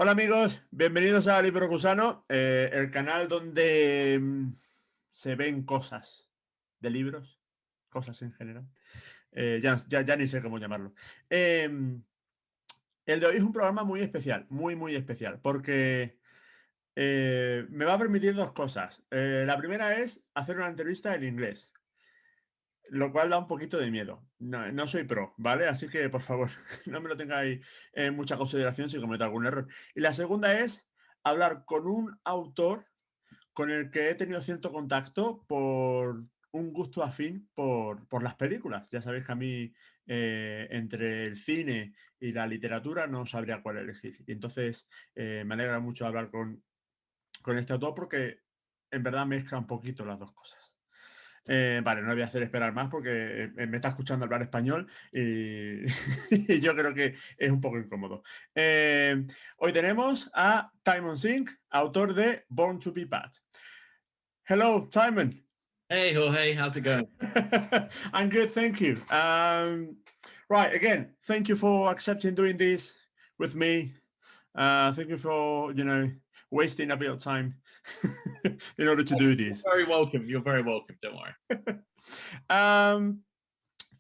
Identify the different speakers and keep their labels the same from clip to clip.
Speaker 1: Hola amigos, bienvenidos a Libro Gusano, el canal donde se ven cosas de libros, cosas en general. Ya ni sé cómo llamarlo. El de hoy es un programa muy especial, muy especial, porque me va a permitir dos cosas. La primera es hacer una entrevista en inglés, lo cual da un poquito de miedo. No soy pro, ¿vale? Así que, por favor, no me lo tengáis en mucha consideración si cometo algún error. Y la segunda es hablar con un autor con el que he tenido cierto contacto por un gusto afín por las películas. Ya sabéis que a mí, entre el cine y la literatura, no sabría cuál elegir. Y entonces me alegra mucho hablar con este autor porque en verdad mezcla un poquito las dos cosas. Vale, no voy a hacer esperar más porque me está escuchando hablar español y, y yo creo que es un poco incómodo. Hoy tenemos a Timon Singh, autor de Born to be Bad. Hello, Timon.
Speaker 2: Hey, Jorge, how's it going?
Speaker 1: I'm good, thank you. Right, again, thank you for accepting doing this with me. Thank you for, wasting a bit of time in order to do this.
Speaker 2: You're very welcome. You're very welcome. Don't worry.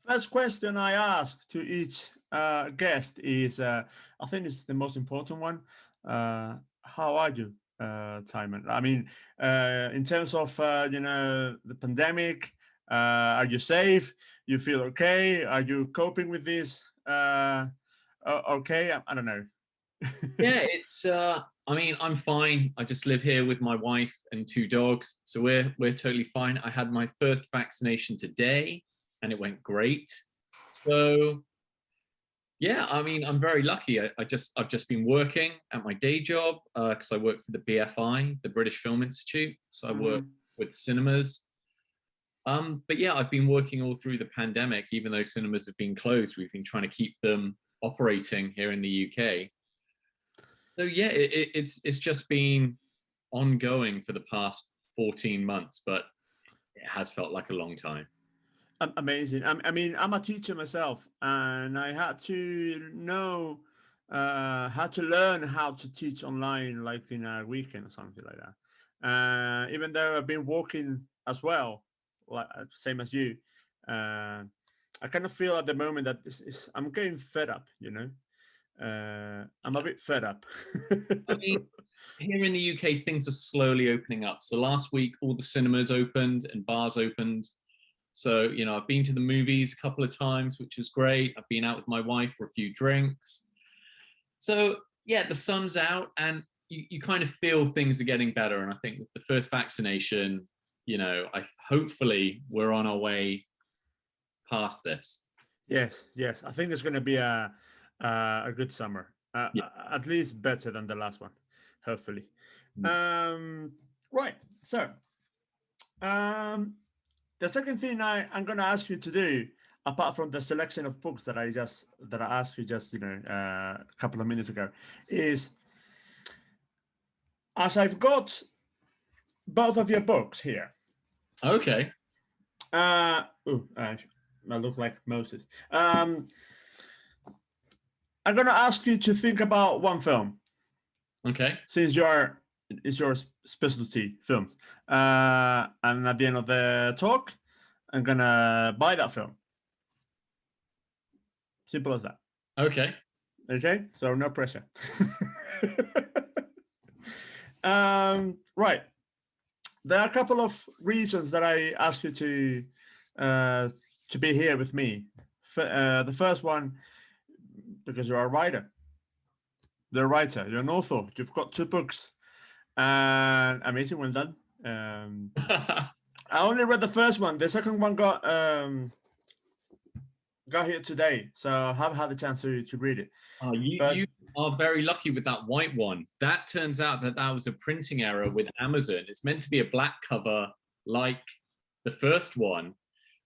Speaker 1: First question I ask to each guest is, I think it's the most important one. How are you, Timon? I mean, in terms of, the pandemic, are you safe? You feel okay? Are you coping with this? Okay, I don't know.
Speaker 2: Yeah, I mean, I'm fine. I just live here with my wife and two dogs, so we're totally fine. I had my first vaccination today, and it went great. So yeah, I mean, I'm very lucky. I've just been working at my day job because I work for the BFI, the British Film Institute. So I work with cinemas. But yeah, I've been working all through the pandemic, even though cinemas have been closed. We've been trying to keep them operating here in the UK. So yeah, it's just been ongoing for the past 14 months, but it has felt like a long time.
Speaker 1: Amazing. I mean, I'm a teacher myself, and I had to know how to learn how to teach online, like in a weekend or something like that. Even though I've been working as well, like same as you, I kind of feel at the moment that I'm getting fed up. I'm a bit fed up.
Speaker 2: I mean, here in the UK, things are slowly opening up. So last week, all the cinemas opened and bars opened. So, I've been to the movies a couple of times, which was great. I've been out with my wife for a few drinks. So, yeah, the sun's out and you kind of feel things are getting better. And I think with the first vaccination, hopefully we're on our way past this.
Speaker 1: Yes. I think it's going to be a good summer.
Speaker 2: Yeah.
Speaker 1: At least better than the last one, hopefully.
Speaker 2: Mm.
Speaker 1: Right. So, the second thing I'm going to ask you to do, apart from the selection of books that I asked you just a couple of minutes ago, is, as I've got both of your books here.
Speaker 2: Okay.
Speaker 1: I look like Moses. I'm going to ask you to think about one film.
Speaker 2: Okay.
Speaker 1: Since it's your specialty films. And at the end of the talk, I'm going to buy that film. Simple as that.
Speaker 2: Okay.
Speaker 1: Okay, so no pressure. Right. There are a couple of reasons that I ask you to be here with me. The first one, because you're a writer. You're a writer. You're an author. You've got 2 books. And amazing, well done. I only read the first one. The second one got here today, so I haven't had the chance to read it.
Speaker 2: You are very lucky with that white one. That turns out that was a printing error with Amazon. It's meant to be a black cover like the first one,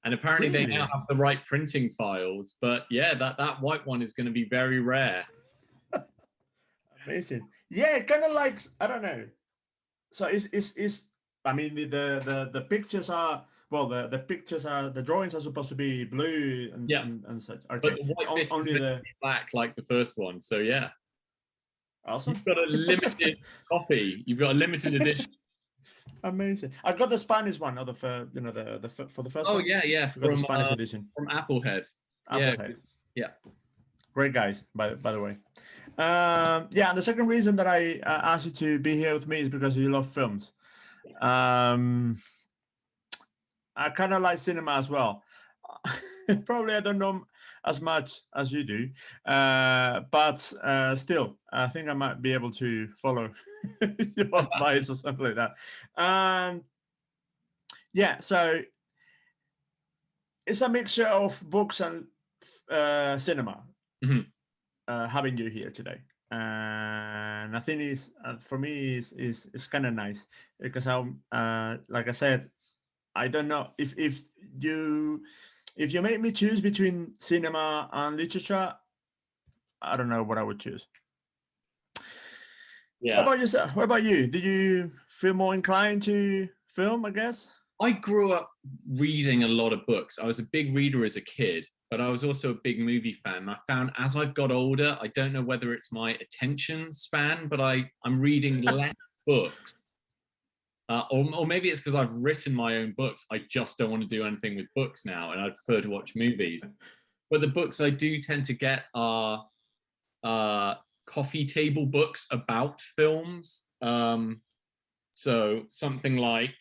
Speaker 2: and apparently they now have the right printing files. But yeah, that white one is going to be very rare.
Speaker 1: Amazing. Yeah, kind of like, I don't know. So it's I mean the pictures are, well, the pictures are, the drawings are supposed to be blue and such. Okay.
Speaker 2: But the white bit only is black like the first one. So yeah.
Speaker 1: Awesome.
Speaker 2: You've got a limited copy. You've got a limited edition.
Speaker 1: Amazing. I got the Spanish one, or for the first
Speaker 2: Oh
Speaker 1: one.
Speaker 2: yeah,
Speaker 1: I got the Spanish edition
Speaker 2: from Applehead.
Speaker 1: Applehead.
Speaker 2: Yeah.
Speaker 1: Great guys, by the way. Yeah, and the second reason that I asked you to be here with me is because you love films. I kind of like cinema as well. Probably I don't know as much as you do, but still, I think I might be able to follow your advice or something like that. Yeah, so it's a mixture of books and cinema. Having you here today, and I think it's for me is kind of nice because I'm like I said, I don't know if you make me choose between cinema and literature, I don't know what I would choose.
Speaker 2: Yeah.
Speaker 1: What about yourself? What about you? Did you feel more inclined to film, I guess?
Speaker 2: I grew up reading a lot of books. I was a big reader as a kid, but I was also a big movie fan. I found as I've got older, I don't know whether it's my attention span, but I'm reading less books. Or maybe it's because I've written my own books. I just don't want to do anything with books now, and I prefer to watch movies. But the books I do tend to get are coffee table books about films. So something like,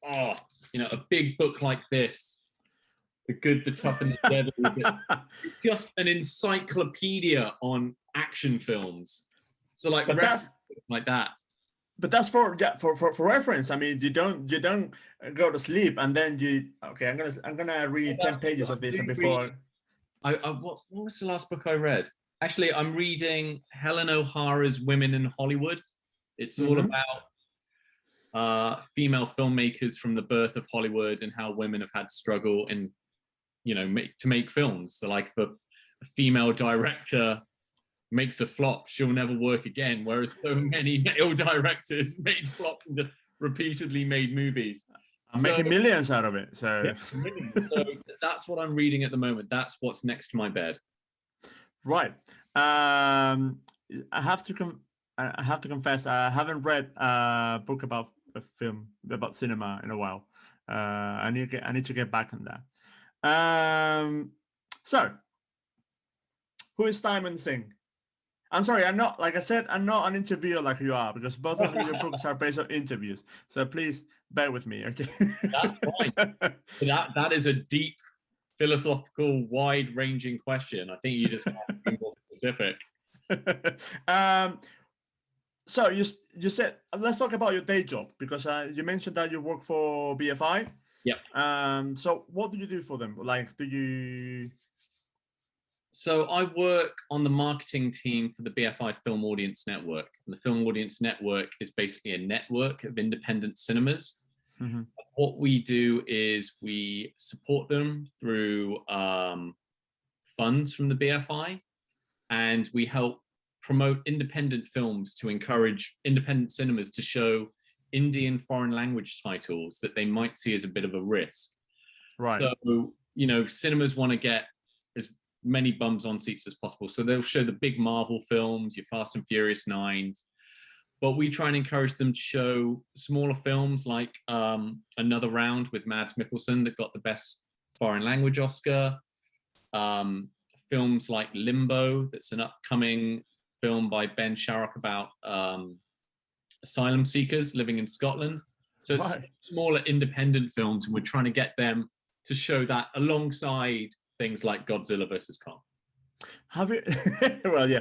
Speaker 2: a big book like this, The Good, the Tough, and the Deadly. It's just an encyclopedia on action films. So like that.
Speaker 1: But that's for reference. I mean, you don't go to sleep and then I'm gonna read 10 pages of this and before.
Speaker 2: What was the last book I read? Actually, I'm reading Helen O'Hara's Women in Hollywood. It's all about female filmmakers from the birth of Hollywood and how women have had to struggle in, to make films. So like if a female director makes a flop, she'll never work again. Whereas so many male directors made flops and just repeatedly made movies.
Speaker 1: I'm making millions out of it. So.
Speaker 2: Yeah, so that's what I'm reading at the moment. That's what's next to my bed.
Speaker 1: Right. I have to confess, I haven't read a book about a film about cinema in a while. I need to get back on that. So, who is Timon Singh? I'm sorry, I'm not, like I said, I'm not an interviewer like you are, because both of your books are based on interviews. So please bear with me, okay?
Speaker 2: That's fine. That is a deep, philosophical, wide-ranging question. I think you just have to be more specific.
Speaker 1: So you said, let's talk about your day job, because you mentioned that you work for BFI.
Speaker 2: Yep.
Speaker 1: So what do you do for them? Like, do you...
Speaker 2: So I work on the marketing team for the BFI Film Audience Network. And the Film Audience Network is basically a network of independent cinemas. Mm-hmm. What we do is we support them through funds from the BFI, and we help promote independent films to encourage independent cinemas to show Indian foreign language titles that they might see as a bit of a risk. Right. So, cinemas want to get as many bums on seats as possible. So they'll show the big Marvel films, your Fast and Furious 9s, but we try and encourage them to show smaller films like Another Round with Mads Mikkelsen that got the best foreign language Oscar. Films like Limbo, that's an upcoming film by Ben Sharrock about asylum seekers living in Scotland. So it's smaller independent films, and we're trying to get them to show that alongside things like Godzilla versus Kong.
Speaker 1: Have you? Well, yeah.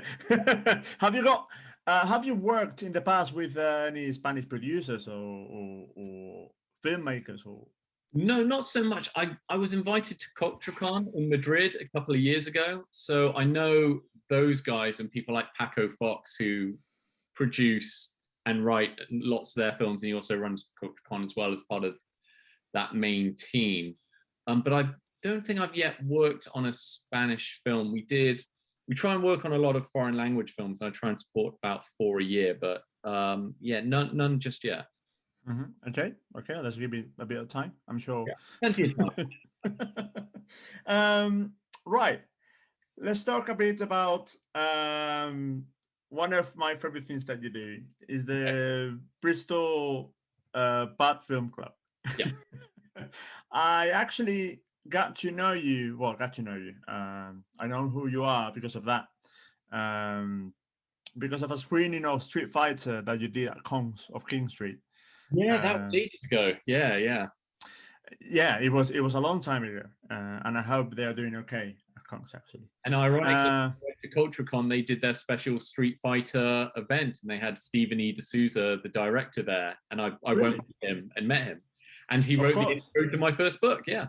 Speaker 1: Have you worked in the past with any Spanish producers or filmmakers? Or
Speaker 2: no, not so much. I was invited to CultureCon in Madrid a couple of years ago, so I know those guys and people like Paco Fox who produce and write lots of their films, and he also runs CultureCon as well as part of that main team. But I don't think I've yet worked on a Spanish film. We try and work on a lot of foreign language films. I try and support about 4 a year, but none just yet.
Speaker 1: Mm-hmm. Okay, let's give it a bit of time, I'm sure.
Speaker 2: Yeah, plenty of
Speaker 1: time. Right, let's talk a bit about one of my favorite things that you do is the Bristol Bad Film Club.
Speaker 2: Yeah.
Speaker 1: I actually got to know you. Well, got to know you. I know who you are because of that. Because of a screening of Street Fighter that you did at Cons of King Street.
Speaker 2: Yeah, that was ages ago. Yeah.
Speaker 1: Yeah, it was a long time ago, and I hope they are doing okay at Cons actually.
Speaker 2: And ironically, at CultureCon, they did their special Street Fighter event, and they had Stephen E. D'Souza, the director, there, and I
Speaker 1: Really?
Speaker 2: went with him and met him, and he
Speaker 1: Of
Speaker 2: wrote the
Speaker 1: course.
Speaker 2: intro to my first book. Yeah,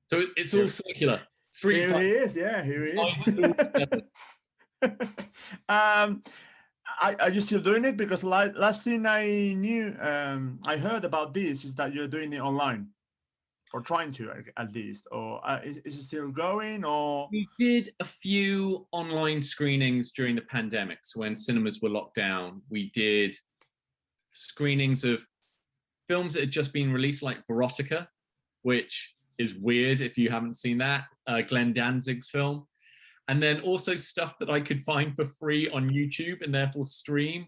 Speaker 2: so it's all circular. Street
Speaker 1: Here
Speaker 2: Fighter.
Speaker 1: he is. Yeah, here he is. Are you still doing it? Because last thing I knew, I heard about this is that you're doing it online, or trying to at least. Or is it still going? Or
Speaker 2: We did a few online screenings during the pandemic. So when cinemas were locked down, we did screenings of films that had just been released, like Verotica, which is weird if you haven't seen that, Glenn Danzig's film. And then also stuff that I could find for free on YouTube and therefore stream.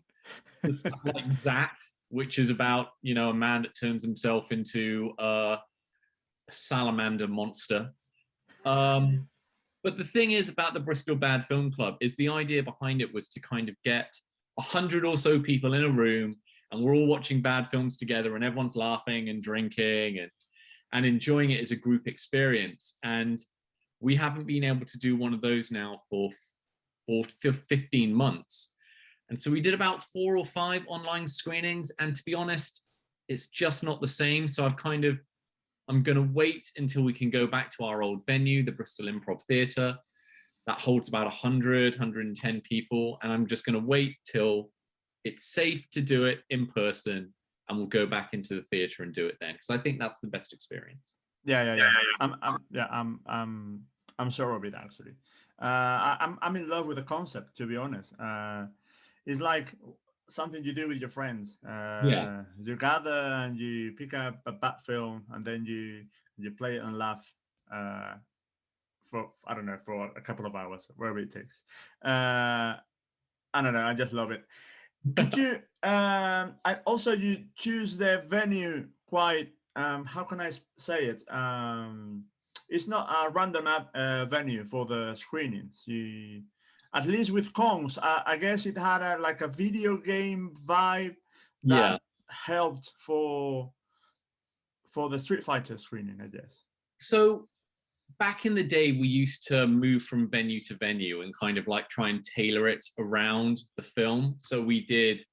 Speaker 2: Stuff like that, which is about, a man that turns himself into a salamander monster. But the thing is about the Bristol Bad Film Club is the idea behind it was to kind of get 100 or so people in a room, and we're all watching bad films together, and everyone's laughing and drinking and enjoying it as a group experience. And we haven't been able to do one of those now for 15 months. And so we did about 4 or 5 online screenings. And to be honest, it's just not the same. So I'm going to wait until we can go back to our old venue, the Bristol Improv Theatre. That holds about 100, 110 people. And I'm just going to wait till it's safe to do it in person, and we'll go back into the theatre and do it then, because I think that's the best experience.
Speaker 1: Yeah. I'm sure of it actually. I'm in love with the concept, to be honest. It's like something you do with your friends. You gather and you pick up a bad film, and then you play it and laugh for for a couple of hours, wherever it takes. I don't know. I just love it. Did you? I also you choose the venue quite. How can I say it? It's not a random venue for the screenings. You, at least with Kongs, I guess it had a video game vibe that helped for the Street Fighter screening, I guess.
Speaker 2: So back in the day, we used to move from venue to venue and kind of try and tailor it around the film. So we did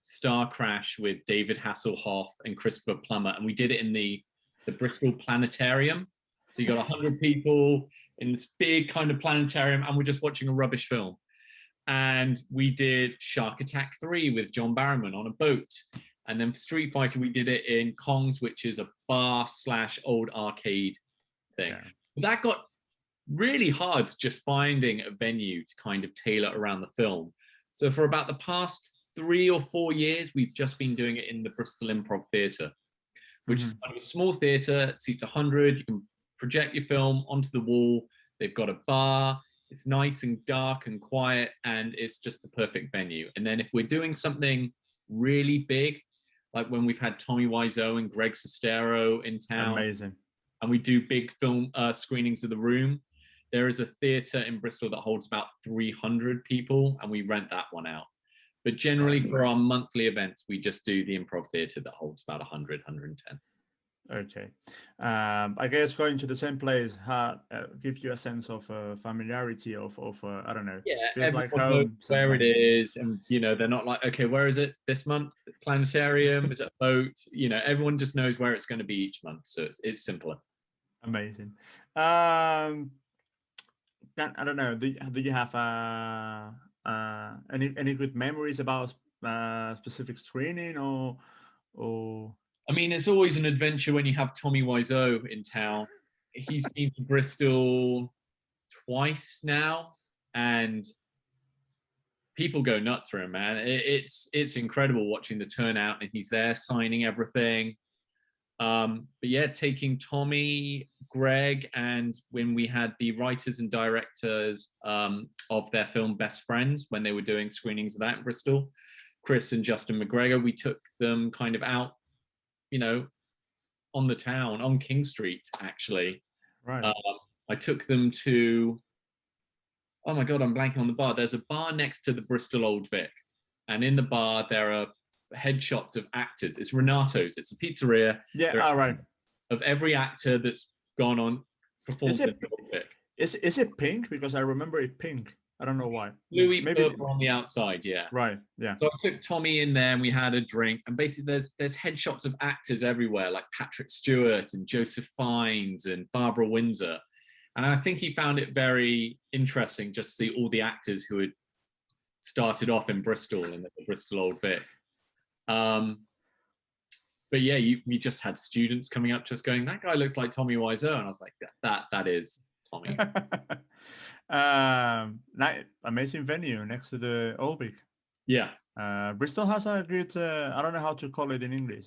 Speaker 2: Star Crash with David Hasselhoff and Christopher Plummer, and we did it in the Bristol Planetarium. So you got 100 people in this big kind of planetarium, and we're just watching a rubbish film. And we did Shark Attack 3 with John Barrowman on a boat. And then for Street Fighter, we did it in Kongs, which is a bar/old arcade thing. Yeah. That got really hard, just finding a venue to kind of tailor around the film. So for about the past 3 or 4 years, we've just been doing it in the Bristol Improv Theatre, which is kind of a small theatre, seats 100. You can project your film onto the wall. They've got a bar. It's nice and dark and quiet, and it's just the perfect venue. And then if we're doing something really big, like when we've had Tommy Wiseau and Greg Sestero in town,
Speaker 1: amazing,
Speaker 2: and we do big film screenings of The Room, there is a theatre in Bristol that holds about 300 people, and we rent that one out. But generally for our monthly events, we just do the Improv Theatre that holds about 100, 110.
Speaker 1: Okay. I guess going to the same place gives you a sense of familiarity of I don't know.
Speaker 2: Yeah,
Speaker 1: feels like home
Speaker 2: knows where it
Speaker 1: sometimes.
Speaker 2: is, and they're not like, okay, where is it this month? Planetarium, is it a boat? Everyone just knows where it's going to be each month, so it's simpler.
Speaker 1: Amazing. I don't know. Do you have any good memories about specific screening or?
Speaker 2: I mean, it's always an adventure when you have Tommy Wiseau in town. He's been to Bristol twice now, and people go nuts for him, man. It's incredible watching the turnout, and he's there signing everything. But yeah, taking Tommy, Greg, and when we had the writers and directors of their film Best Friends, when they were doing screenings of that in Bristol, Chris and Justin McGregor, we took them kind of out, you know, on the town, on King Street, actually.
Speaker 1: Right.
Speaker 2: I took them to, oh my God, I'm blanking on the bar. There's a bar next to the Bristol Old Vic. And in the bar, there are headshots of actors. It's Renato's. It's a pizzeria.
Speaker 1: Yeah, all right.
Speaker 2: Of every actor that's gone on performed
Speaker 1: Is
Speaker 2: in
Speaker 1: it,
Speaker 2: the Old Vic.
Speaker 1: is it pink? Because I remember it pink. I don't know why.
Speaker 2: Bluey
Speaker 1: Maybe
Speaker 2: purple on the outside, yeah.
Speaker 1: Right, yeah.
Speaker 2: So I took Tommy in there and we had a drink. And basically there's headshots of actors everywhere, like Patrick Stewart and Joseph Fiennes and Barbara Windsor. And I think he found it very interesting just to see all the actors who had started off in Bristol in the Bristol Old Vic. But yeah, we just had students coming up just going, that guy looks like Tommy Wiseau. And I was like, that is Tommy.
Speaker 1: Amazing venue next to the Old Vic.
Speaker 2: Yeah.
Speaker 1: Bristol has a good, I don't know how to call it in English.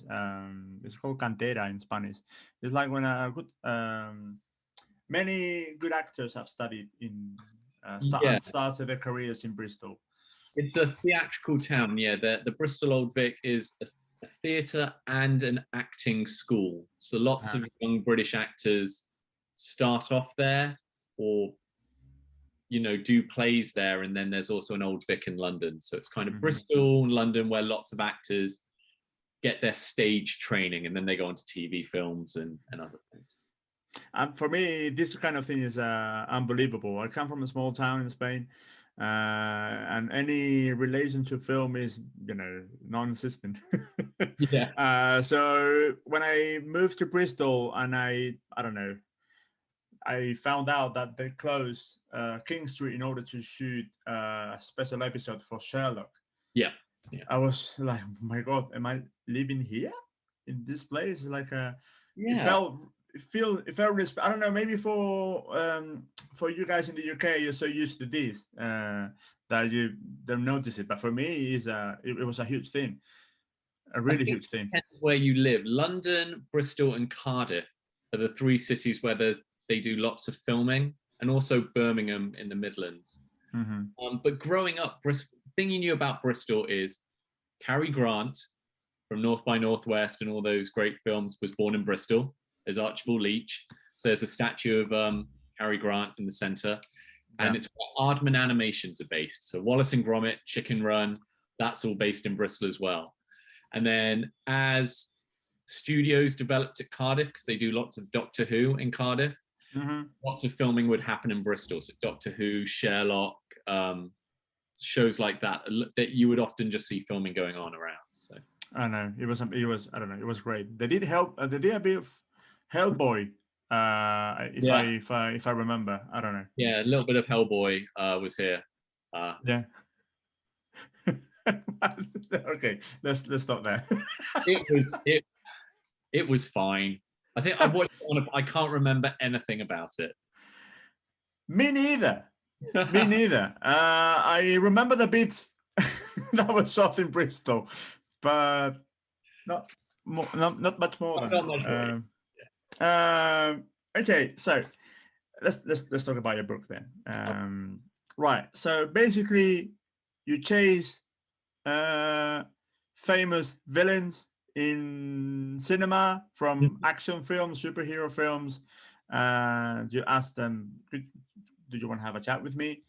Speaker 1: It's called cantera in Spanish. It's like when a good, many good actors have studied in, started their careers in Bristol.
Speaker 2: It's a theatrical town, yeah. The Bristol Old Vic is a theatre and an acting school. So lots of young British actors start off there or, you know, do plays there. And then there's also an Old Vic in London. So it's kind of Bristol and London where lots of actors get their stage training and then they go into TV films and other things.
Speaker 1: For me, this kind of thing is unbelievable. I come from a small town in Spain, and any relation to film is, you know, non-existent.
Speaker 2: Yeah.
Speaker 1: So when I moved to Bristol, and I don't know, I found out that they closed King Street in order to shoot a special episode for Sherlock.
Speaker 2: Yeah.
Speaker 1: I was like, oh my God, am I living here in this place? Like it felt I don't know, maybe for you guys in the UK, you're so used to this that you don't notice it, but for me it was a huge thing, a really huge thing.
Speaker 2: Depends where you live. London, Bristol and Cardiff are the three cities where they do lots of filming, and also Birmingham in the Midlands. But growing up, the thing you knew about Bristol is Cary Grant from North by Northwest and all those great films was born in Bristol. There's Archibald Leach. So there's a statue of Cary Grant in the centre. And it's where Aardman Animations are based. So Wallace and Gromit, Chicken Run, that's all based in Bristol as well. And then as studios developed at Cardiff, because they do lots of Doctor Who in Cardiff, lots of filming would happen in Bristol. So Doctor Who, Sherlock, shows like that you would often just see filming going on around. So
Speaker 1: I know it was I don't know, it was great. They did a bit of Hellboy, if I remember. I don't know.
Speaker 2: Yeah, a little bit of Hellboy was here.
Speaker 1: Yeah. Okay, let's stop there.
Speaker 2: It was fine. I think I watched it I can't remember anything about it.
Speaker 1: Me neither. Me neither. I remember the bits that was shot in Bristol, but not much more than that. Okay, so let's talk about your book then. Right, so basically you chase famous villains in cinema, from action films, superhero films, and you ask them, do you want to have a chat with me?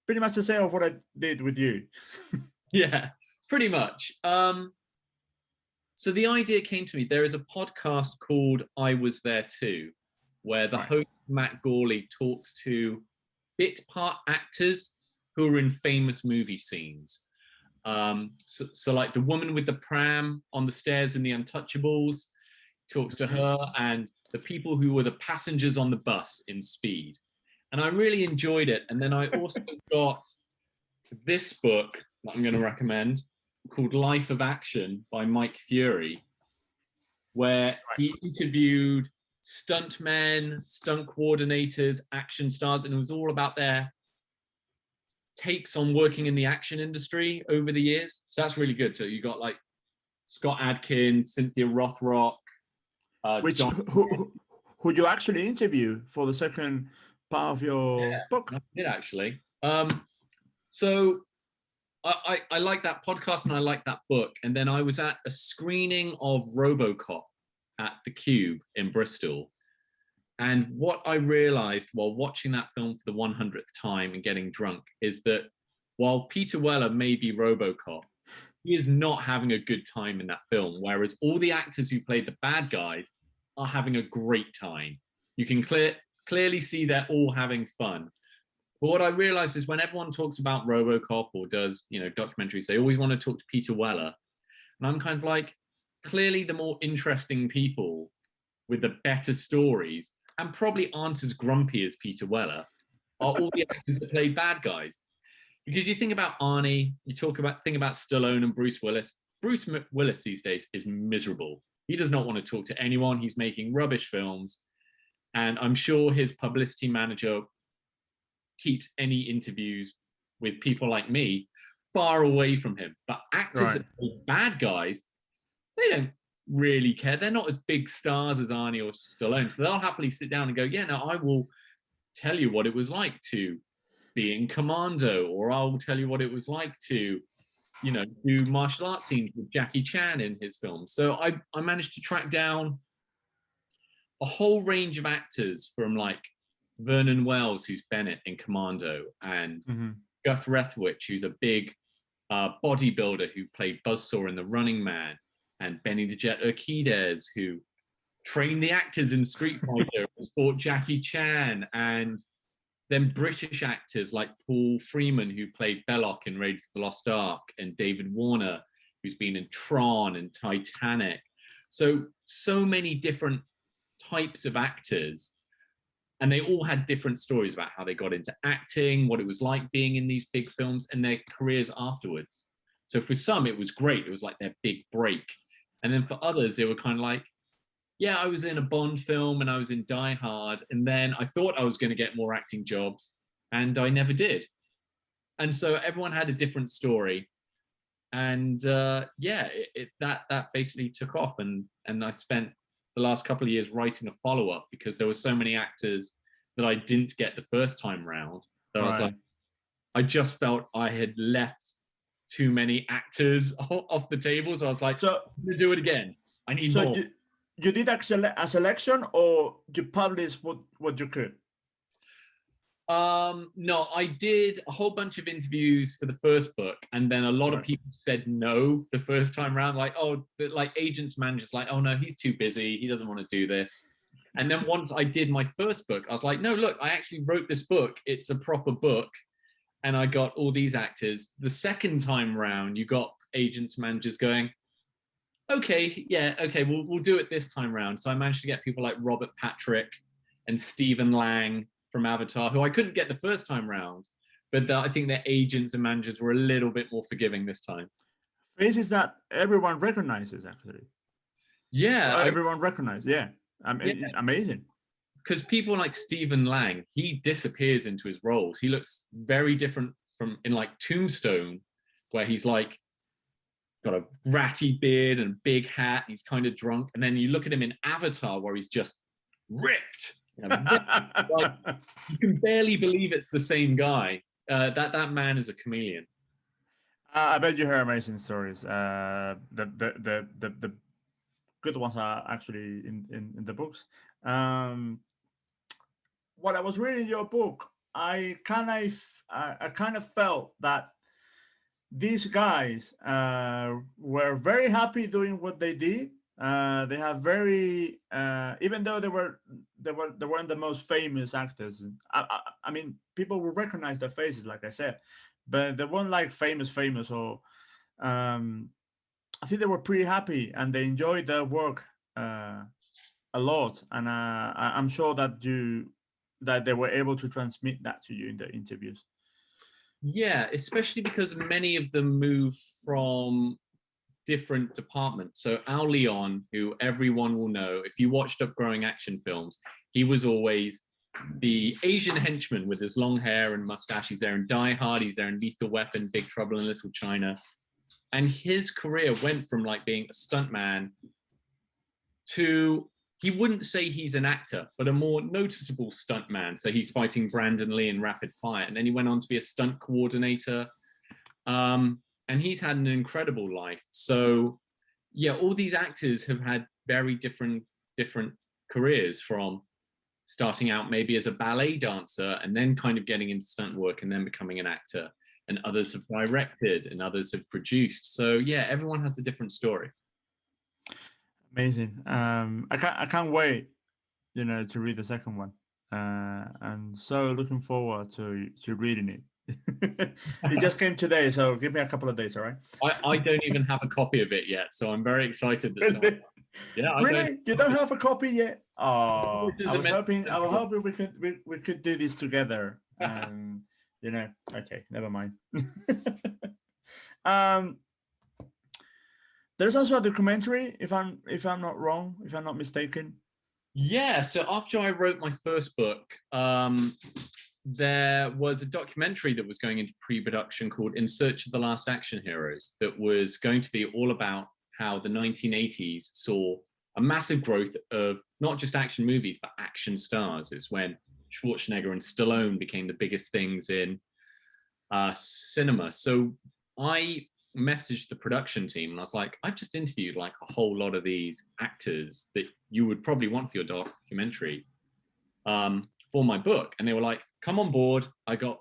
Speaker 1: Pretty much the same of what I did with you.
Speaker 2: Yeah, pretty much. So the idea came to me. There is a podcast called I Was There Too, where the host, Matt Gawley, talks to bit part actors who are in famous movie scenes. So like the woman with the pram on the stairs in The Untouchables, talks to her, and the people who were the passengers on the bus in Speed. And I really enjoyed it. And then I also got this book that I'm going to recommend called Life of Action by Mike Fury, where he interviewed stuntmen, stunt coordinators, action stars, and it was all about their takes on working in the action industry over the years. So that's really good. So you got like Scott Adkins, Cynthia Rothrock,
Speaker 1: Which
Speaker 2: John.
Speaker 1: who you actually interview for the second part of your book?
Speaker 2: I did actually. So I like that podcast and I like that book. And then I was at a screening of RoboCop at the Cube in Bristol. And what I realized while watching that film for the 100th time and getting drunk is that while Peter Weller may be RoboCop, he is not having a good time in that film, whereas all the actors who played the bad guys are having a great time. You can clearly see they're all having fun. But what I realized is when everyone talks about RoboCop or does, documentaries, they always want to talk to Peter Weller. And I'm kind of like, clearly the more interesting people with the better stories and probably aren't as grumpy as Peter Weller are all the actors that play bad guys. Because you think about Arnie, think about Stallone and Bruce Willis. Bruce Willis these days is miserable. He does not want to talk to anyone. He's making rubbish films. And I'm sure his publicity manager keeps any interviews with people like me far away from him. But actors that play bad guys, they don't really care. They're not as big stars as Arnie or Stallone. So they'll happily sit down and go, yeah, no, I will tell you what it was like to be in Commando, or I'll tell you what it was like to, do martial arts scenes with Jackie Chan in his films. So I managed to track down a whole range of actors from like Vernon Wells, who's Bennett in Commando, and Guth Rethwich, who's a big bodybuilder who played Buzzsaw in The Running Man, and Benny the Jet Urquidez, who trained the actors in Street Fighter, was fought Jackie Chan, and then British actors like Paul Freeman, who played Belloc in Raiders of the Lost Ark, and David Warner, who's been in Tron and Titanic. So many different types of actors, and they all had different stories about how they got into acting, what it was like being in these big films, and their careers afterwards. So for some, it was great. It was like their big break. And then for others, they were kind of like, yeah, I was in a Bond film and I was in Die Hard, and then I thought I was going to get more acting jobs, and I never did. And so everyone had a different story. And that basically took off. And I spent the last couple of years writing a follow-up because there were so many actors that I didn't get the first time round that I was like, I just felt I had left too many actors off the table. So I was like, I'm going to do it again. I need more.
Speaker 1: You did a selection, or you published what you could?
Speaker 2: No, I did a whole bunch of interviews for the first book, and then a lot of people said no the first time around, like, like agents, managers, like, oh no, he's too busy, he doesn't want to do this. And then once I did my first book, I was like, no, look, I actually wrote this book, it's a proper book, and I got all these actors. The second time round, you got agents, managers going, okay, we'll do it this time round. So I managed to get people like Robert Patrick and Stephen Lang from Avatar, who I couldn't get the first time round, but I think their agents and managers were a little bit more forgiving this time.
Speaker 1: Faces that everyone recognizes, actually.
Speaker 2: Yeah.
Speaker 1: Everyone recognizes, yeah. Amazing.
Speaker 2: Because people like Stephen Lang, he disappears into his roles. He looks very different from in like Tombstone, where he's like, got a ratty beard and big hat. He's kind of drunk. And then you look at him in Avatar, where he's just ripped. Like, you can barely believe it's the same guy. That man is a chameleon.
Speaker 1: I bet you hear amazing stories. The good ones are actually in the books. When I was reading your book, I kind of felt that these guys were very happy doing what they did. They have very, even though they weren't the most famous actors. I mean, people will recognize their faces, like I said, but they weren't like famous. Or I think they were pretty happy and they enjoyed their work a lot. And I'm sure that they were able to transmit that to you in the interviews.
Speaker 2: Yeah, especially because many of them move from different departments. So Al Leon, who everyone will know, if you watched Up Growing action films, he was always the Asian henchman with his long hair and mustache. He's there in Die Hard, he's there in Lethal Weapon, Big Trouble in Little China. And his career went from like being a stuntman to he wouldn't say he's an actor, but a more noticeable stuntman. So he's fighting Brandon Lee in Rapid Fire, and then he went on to be a stunt coordinator. And he's had an incredible life. So yeah, all these actors have had very different careers, from starting out maybe as a ballet dancer and then kind of getting into stunt work and then becoming an actor. And others have directed and others have produced. So yeah, everyone has a different story.
Speaker 1: Amazing. I can't wait, to read the second one. And so looking forward to reading it. It just came today, so give me a couple of days, all right?
Speaker 2: I don't even have a copy of it yet, so I'm very excited that someone,
Speaker 1: yeah. Really? You don't have a copy yet? Oh, I was hoping we could do this together. Okay, never mind. There's also a documentary, if I'm not wrong, if I'm not mistaken.
Speaker 2: Yeah, so after I wrote my first book, there was a documentary that was going into pre-production called In Search of the Last Action Heroes, that was going to be all about how the 1980s saw a massive growth of not just action movies, but action stars. It's when Schwarzenegger and Stallone became the biggest things in cinema. So I messaged the production team and I was like, I've just interviewed like a whole lot of these actors that you would probably want for your documentary for my book. And they were like, come on board. I got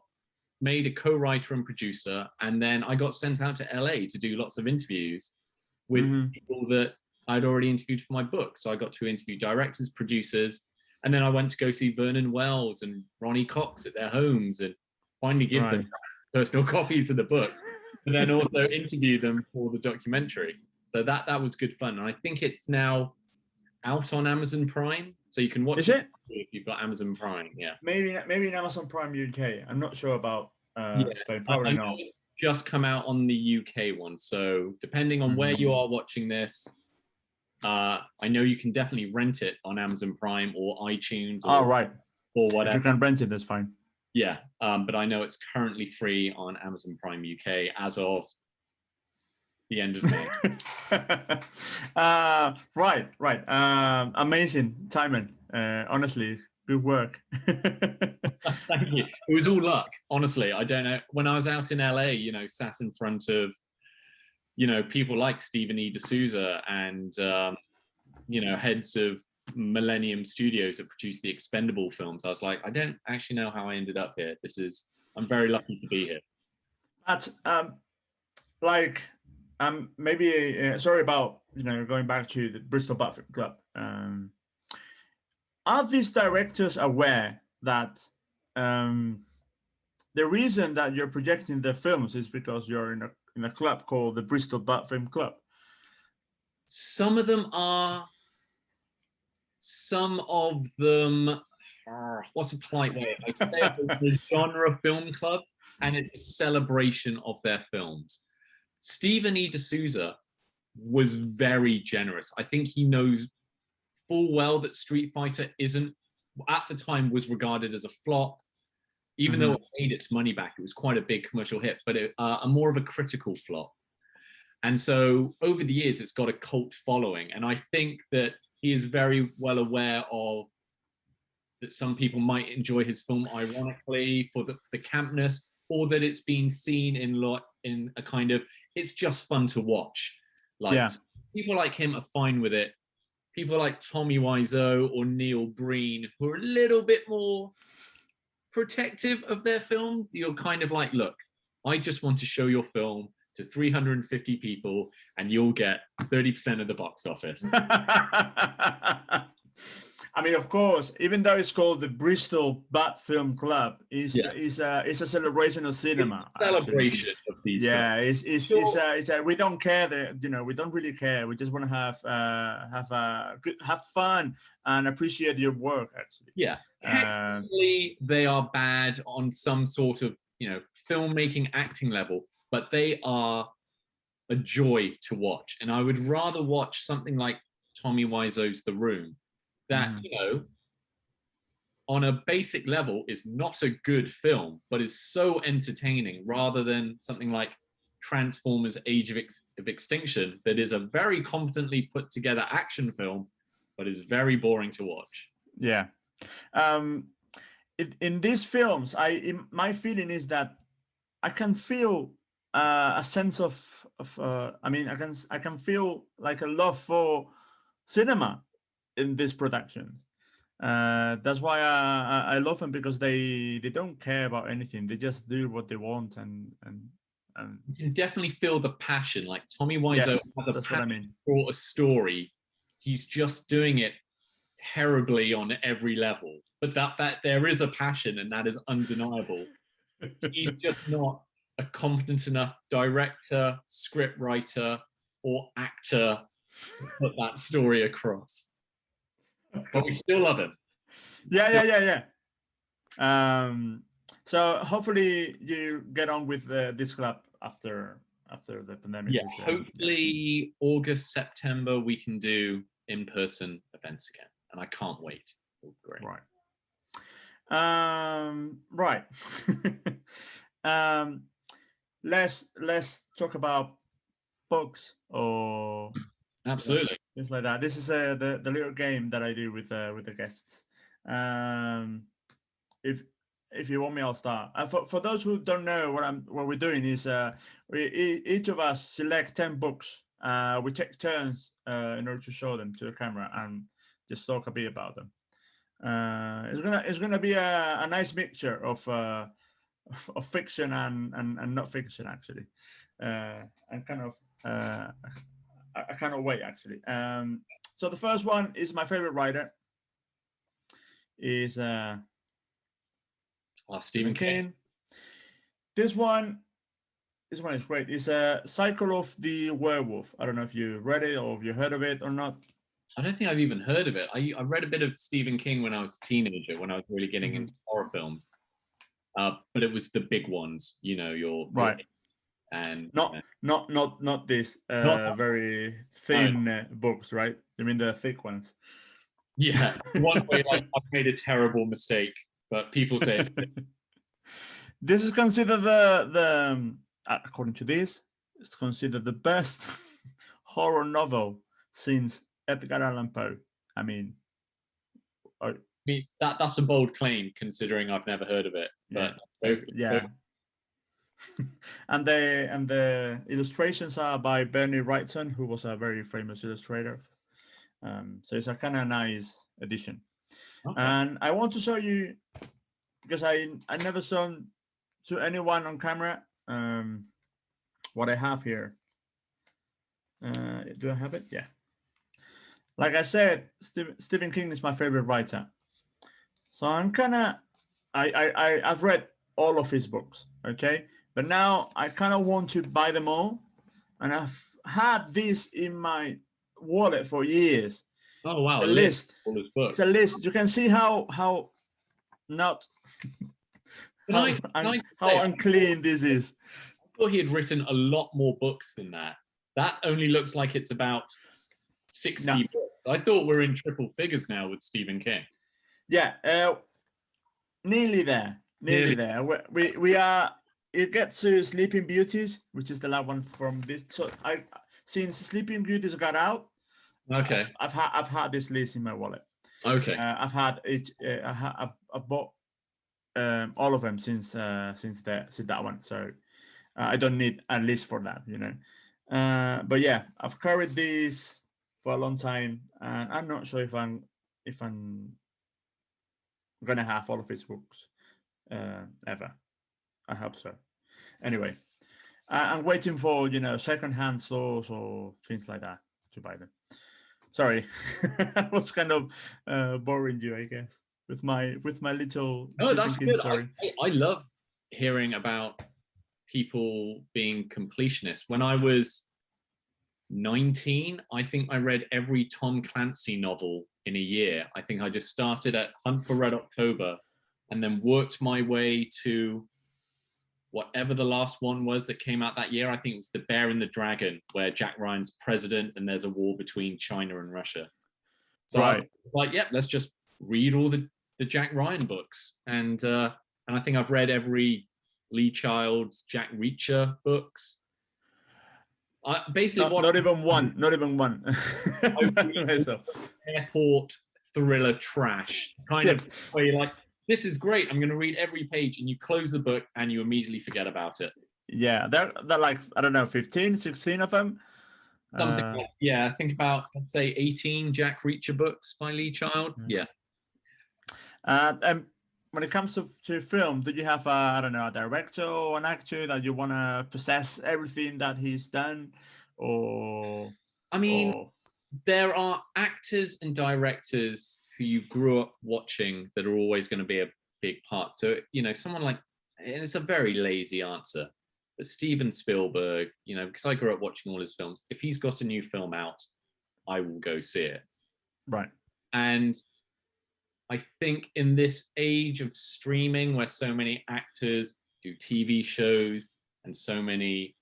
Speaker 2: made a co-writer and producer, and then I got sent out to LA to do lots of interviews with people that I'd already interviewed for my book. So I got to interview directors, producers, and then I went to go see Vernon Wells and Ronnie Cox at their homes and finally give them personal copies of the book, and then also interview them for the documentary. So that was good fun. And I think it's now out on Amazon Prime, so you can watch it if you've got Amazon Prime. Yeah,
Speaker 1: maybe in Amazon Prime UK. I'm not sure about Spain. Probably not.
Speaker 2: It's just come out on the UK one, so depending on where you are watching this, I know you can definitely rent it on Amazon Prime or iTunes or whatever.
Speaker 1: If you can rent it, that's fine.
Speaker 2: Yeah, but I know it's currently free on Amazon Prime UK as of the end of May.
Speaker 1: Right. Amazing, Timon. Honestly, good work.
Speaker 2: Thank you. It was all luck, honestly. I don't know. When I was out in LA, sat in front of, people like Stephen E. D'Souza and, heads of Millennium Studios that produced the Expendable films, I was like, I don't actually know how I ended up here. I'm very lucky to be here.
Speaker 1: That's maybe sorry about going back to the Bristol Butt Film Club. Are these directors aware that the reason that you're projecting their films is because you're in a club called the Bristol Butt Film Club?
Speaker 2: Some of them are. Some of them, what's a polite way? I say it's a genre film club, and it's a celebration of their films. Stephen E. D'Souza was very generous. I think he knows full well that Street Fighter at the time was regarded as a flop. Even though it made its money back, it was quite a big commercial hit, but a more of a critical flop. And so over the years, it's got a cult following. And I think that he is very well aware of that some people might enjoy his film ironically for the campness, or that it's been seen in a kind of, it's just fun to watch. People like him are fine with it. People like Tommy Wiseau or Neil Breen, who are a little bit more protective of their film, you're kind of like, look, I just want to show your film to 350 people and you'll get 30% of the box office.
Speaker 1: I mean, of course, even though it's called the Bristol Butt Film Club, it's a celebration of cinema.
Speaker 2: It's a celebration of these films.
Speaker 1: It's we don't care that we don't really care. We just want to have fun and appreciate your work. Actually,
Speaker 2: yeah. Technically, they are bad on some sort of filmmaking acting level, but they are a joy to watch. And I would rather watch something like Tommy Wiseau's The Room, that on a basic level is not a good film, but is so entertaining, rather than something like Transformers Age of Extinction, that is a very competently put together action film, but it's very boring to watch.
Speaker 1: Yeah. In these films, my feeling is that I can feel a sense of I mean, I can feel like a love for cinema in this production. That's why I love them, because they don't care about anything. They just do what they want, and
Speaker 2: You can definitely feel the passion. Like Tommy Wiseau
Speaker 1: yes,
Speaker 2: has a
Speaker 1: that's what I
Speaker 2: passion
Speaker 1: mean.
Speaker 2: for a story. He's just doing it terribly on every level, but that there is a passion, and that is undeniable. He's just not a competent enough director, script writer, or actor to put that story across. But we still love him.
Speaker 1: Yeah. So hopefully you get on with this club after the pandemic.
Speaker 2: Yeah, hopefully August, September, we can do in-person events again, and I can't wait. Oh, great.
Speaker 1: Right. Let's talk about books or
Speaker 2: absolutely
Speaker 1: things like that. This is the little game that I do with the guests. If you want me, I'll start. For those who don't know, what we're doing is each of us select 10 books. We take turns in order to show them to the camera and just talk a bit about them. It's gonna be a nice mixture of fiction and not fiction, actually. And kind of I cannot wait, actually. So the first one is my favorite writer. Is
Speaker 2: Stephen King.
Speaker 1: This one is great. It's a Cycle of the Werewolf. I don't know if you read it or if you heard of it or not.
Speaker 2: I don't think I've even heard of it. I read a bit of Stephen King when I was a teenager, when I was really getting into horror films. But it was the big ones, you know, your
Speaker 1: right.
Speaker 2: And
Speaker 1: not this very thin books, right? I mean the thick ones.
Speaker 2: Yeah, one way like I've made a terrible mistake, but people say it's
Speaker 1: this is considered the according to this, it's considered the best horror novel since Edgar Allan Poe. I mean,
Speaker 2: that's a bold claim considering I've never heard of it. But
Speaker 1: yeah. And the illustrations are by Bernie Wrightson, who was a very famous illustrator. So it's a kind of nice edition. Okay. And I want to show you, because I never shown to anyone on camera what I have here. Do I have it? Yeah. Like I said, Stephen King is my favorite writer. So I'm kind of, I've read all of his books, okay? But now I kind of want to buy them all. And I've had this in my wallet for years.
Speaker 2: Oh, wow.
Speaker 1: A list. All his books. It's a list. You can see how not, how unclean this is.
Speaker 2: I thought he had written a lot more books than that. That only looks like it's about 60 books. I thought we're in triple figures now with Stephen King.
Speaker 1: Yeah, nearly there. Nearly there. We are. It gets to Sleeping Beauties, which is the last one from this. So since Sleeping Beauties got out,
Speaker 2: okay,
Speaker 1: I've had this list in my wallet.
Speaker 2: Okay,
Speaker 1: I've had it. I've bought all of them since that one. So I don't need a list for that, you know. But yeah, I've carried this for a long time, and I'm not sure if I'm gonna have all of his books ever. I hope so. Anyway, I'm waiting for, you know, secondhand stores or things like that to buy them. Sorry, I was kind of boring you, I guess, with my little.
Speaker 2: No, that's good. I love hearing about people being completionists. When I was 19, I think I read every Tom Clancy novel in a year. I think I just started at Hunt for Red October and then worked my way to whatever the last one was that came out that year. I think it was The Bear and the Dragon, where Jack Ryan's president and there's a war between China and Russia. So right. I was like, yeah, let's just read all the Jack Ryan books. And I think I've read every Lee Child's Jack Reacher books. Basically,
Speaker 1: not even one. Not even one.
Speaker 2: I airport thriller trash, kind of where you're like, this is great, I'm going to read every page, and you close the book and you immediately forget about it.
Speaker 1: Yeah, they're like, I don't know, 15, 16 of them.
Speaker 2: Something like, yeah, think about, let's say 18 Jack Reacher books by Lee Child. Yeah.
Speaker 1: And when it comes to film, do you have I don't know, a director or an actor that you want to possess everything that he's done, or?
Speaker 2: I mean, there are actors and directors who you grew up watching that are always going to be a big part. So, you know, someone like, and it's a very lazy answer, but Steven Spielberg, you know, because I grew up watching all his films, if he's got a new film out, I will go see it.
Speaker 1: Right.
Speaker 2: And I think in this age of streaming, where so many actors do TV shows and so many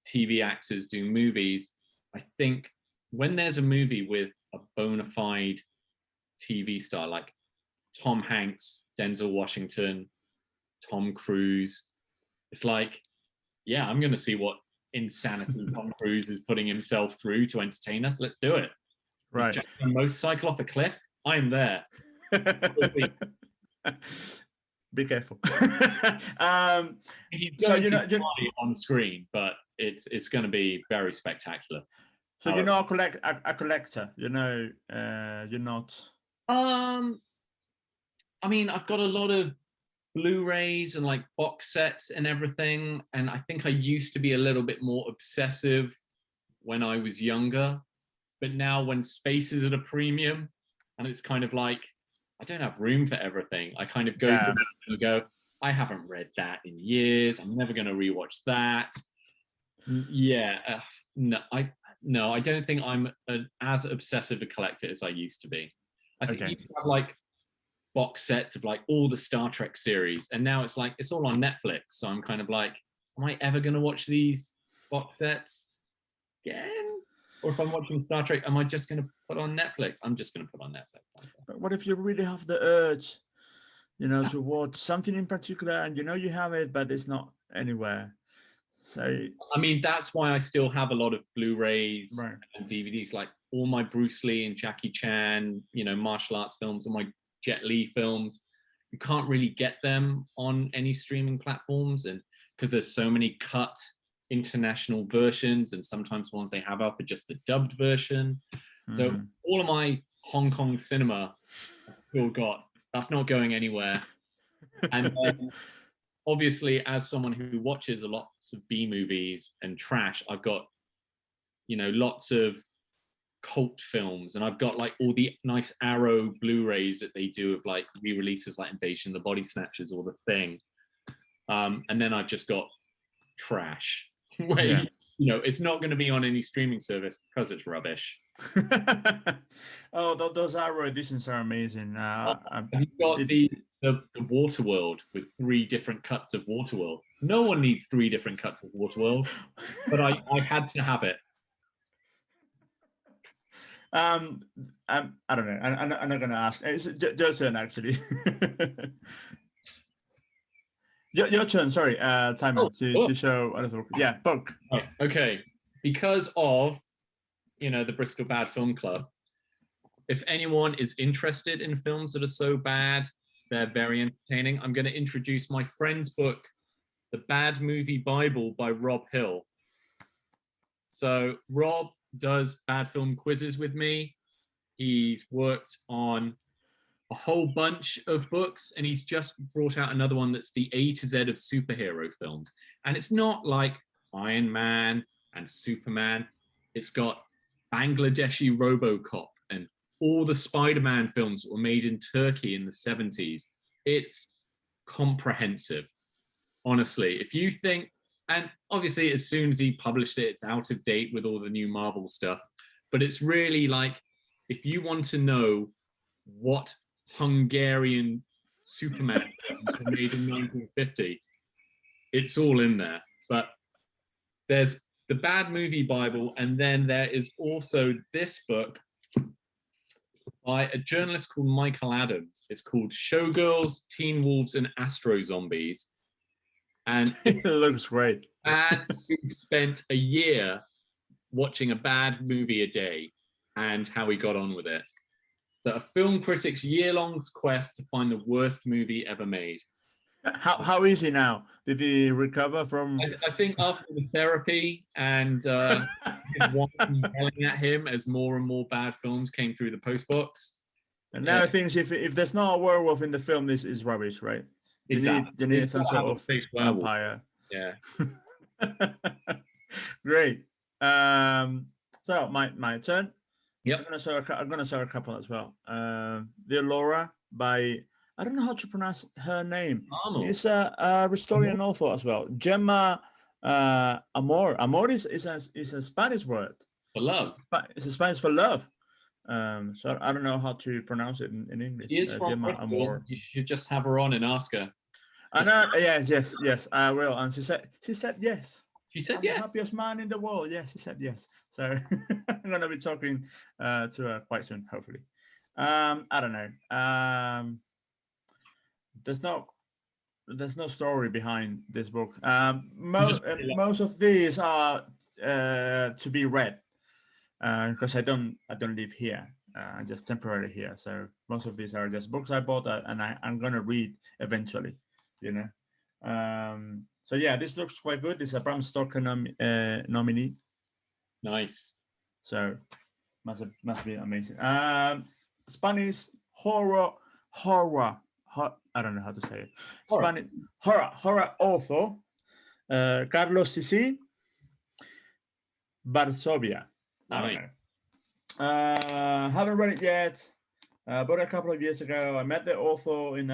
Speaker 2: TV actors do movies, I think when there's a movie with a bona fide TV star like Tom Hanks, Denzel Washington, Tom Cruise, it's like, yeah, I'm going to see what insanity Tom Cruise is putting himself through to entertain us. Let's do it.
Speaker 1: Right.
Speaker 2: Just a motorcycle off a cliff. I'm there.
Speaker 1: Be careful.
Speaker 2: He's going to fly on screen, but it's going to be very spectacular.
Speaker 1: So you're not a collector. You know, you're not.
Speaker 2: I mean, I've got a lot of Blu-rays and like box sets and everything, and I think I used to be a little bit more obsessive when I was younger, but now when space is at a premium and it's kind of like I don't have room for everything, I kind of go to and go, I haven't read that in years, I'm never going to rewatch that. Yeah, no, I don't think I'm as obsessive a collector as I used to be. I think you have like box sets of like all the Star Trek series, and now it's like it's all on Netflix, so I'm kind of like, am I ever going to watch these box sets again? Or if I'm watching Star Trek, am I just going to put on Netflix? I'm just going to put on Netflix.
Speaker 1: But what if you really have the urge, you know, to watch something in particular, and you know you have it, but it's not anywhere? So
Speaker 2: I mean, that's why I still have a lot of Blu-rays and DVDs, like all my Bruce Lee and Jackie Chan, you know, martial arts films, all my Jet Li films. You can't really get them on any streaming platforms, and because there's so many cut international versions, and sometimes ones they have up are just the dubbed version. So all of my Hong Kong cinema I've still got, that's not going anywhere. And then obviously, as someone who watches lots of B movies and trash, I've got, you know, lots of cult films, and I've got like all the nice Arrow Blu-rays that they do of like re-releases like Invasion of the Body Snatchers or The Thing. And then I've just got trash where you know it's not going to be on any streaming service because it's rubbish.
Speaker 1: Oh, those Arrow editions are amazing.
Speaker 2: You've got the Waterworld with 3 different cuts of Waterworld. No one needs 3 different cuts of Waterworld, but I had to have it.
Speaker 1: I don't know. I'm not going to ask. It's your turn, actually. your turn. Sorry, Timon, to show a little. Yeah, book.
Speaker 2: Right, okay, because of, you know, the Bristol Bad Film Club. If anyone is interested in films that are so bad they're very entertaining, I'm going to introduce my friend's book, The Bad Movie Bible by Rob Hill. So Rob does bad film quizzes with me. He's worked on a whole bunch of books, and he's just brought out another one that's the A to Z of superhero films. And it's not like Iron Man and Superman. It's got Bangladeshi RoboCop and all the Spider-Man films that were made in Turkey in the 70s. It's comprehensive, honestly. If you think, and obviously as soon as he published it, it's out of date with all the new Marvel stuff, but it's really like, if you want to know what Hungarian Superman films were made in 1950, it's all in there. But there's the Bad Movie Bible, and then there is also this book by a journalist called Michael Adams. It's called Showgirls, Teen Wolves, and Astro Zombies. And
Speaker 1: it looks great.
Speaker 2: And we spent a year watching a bad movie a day and how he got on with it. So a film critic's year-long quest to find the worst movie ever made.
Speaker 1: How is he now? Did he recover from?
Speaker 2: I think after the therapy and his wife yelling at him as more and more bad films came through the postbox.
Speaker 1: And now he thinks if there's not a werewolf in the film, this is rubbish, right?
Speaker 2: Exactly.
Speaker 1: You need some sort of vampire.
Speaker 2: Yeah.
Speaker 1: Great. So my turn.
Speaker 2: Yep.
Speaker 1: I'm gonna show a couple as well. Dear Laura by, I don't know how to pronounce her name. It's a Restorian author as well. Gemma Amor. Amor is a Spanish word.
Speaker 2: For love.
Speaker 1: It's a Spanish for love. So I don't know how to pronounce it in English.
Speaker 2: She is from
Speaker 1: Gemma
Speaker 2: Bristol.
Speaker 1: Amor.
Speaker 2: You should just have her on and ask her.
Speaker 1: I know. Yes, I will. And she said yes.
Speaker 2: She said
Speaker 1: I'm
Speaker 2: yes.
Speaker 1: the happiest man in the world. Yes, she said yes. So I'm gonna be talking to her quite soon, hopefully. I don't know. There's no story behind this book. Most of these are to be read because I don't live here. I'm just temporarily here. So most of these are just books I bought and I'm gonna read eventually. You know. So yeah, this looks quite good. It's a Bram Stoker nominee.
Speaker 2: Nice.
Speaker 1: So must be amazing. Spanish horror. I don't know how to say it. Spanish horror author Carlos Sisi Varsovia.
Speaker 2: Nice.
Speaker 1: Haven't read it yet. But a couple of years ago, I met the author in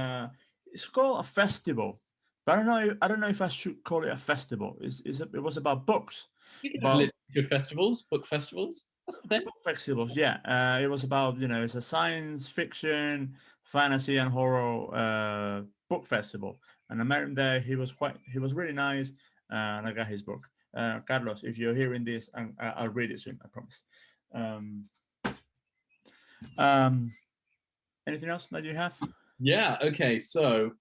Speaker 1: it's called a festival. But I don't know if I should call it a festival. It was about books.
Speaker 2: Literature festivals, book festivals. That's the thing. Book
Speaker 1: festivals, yeah. It was about, it's a science fiction, fantasy, and horror book festival. And I met him there. He was really nice, and I got his book. Carlos, if you're hearing this, I'll read it soon. I promise. Anything else that you have?
Speaker 2: Yeah. Okay. So,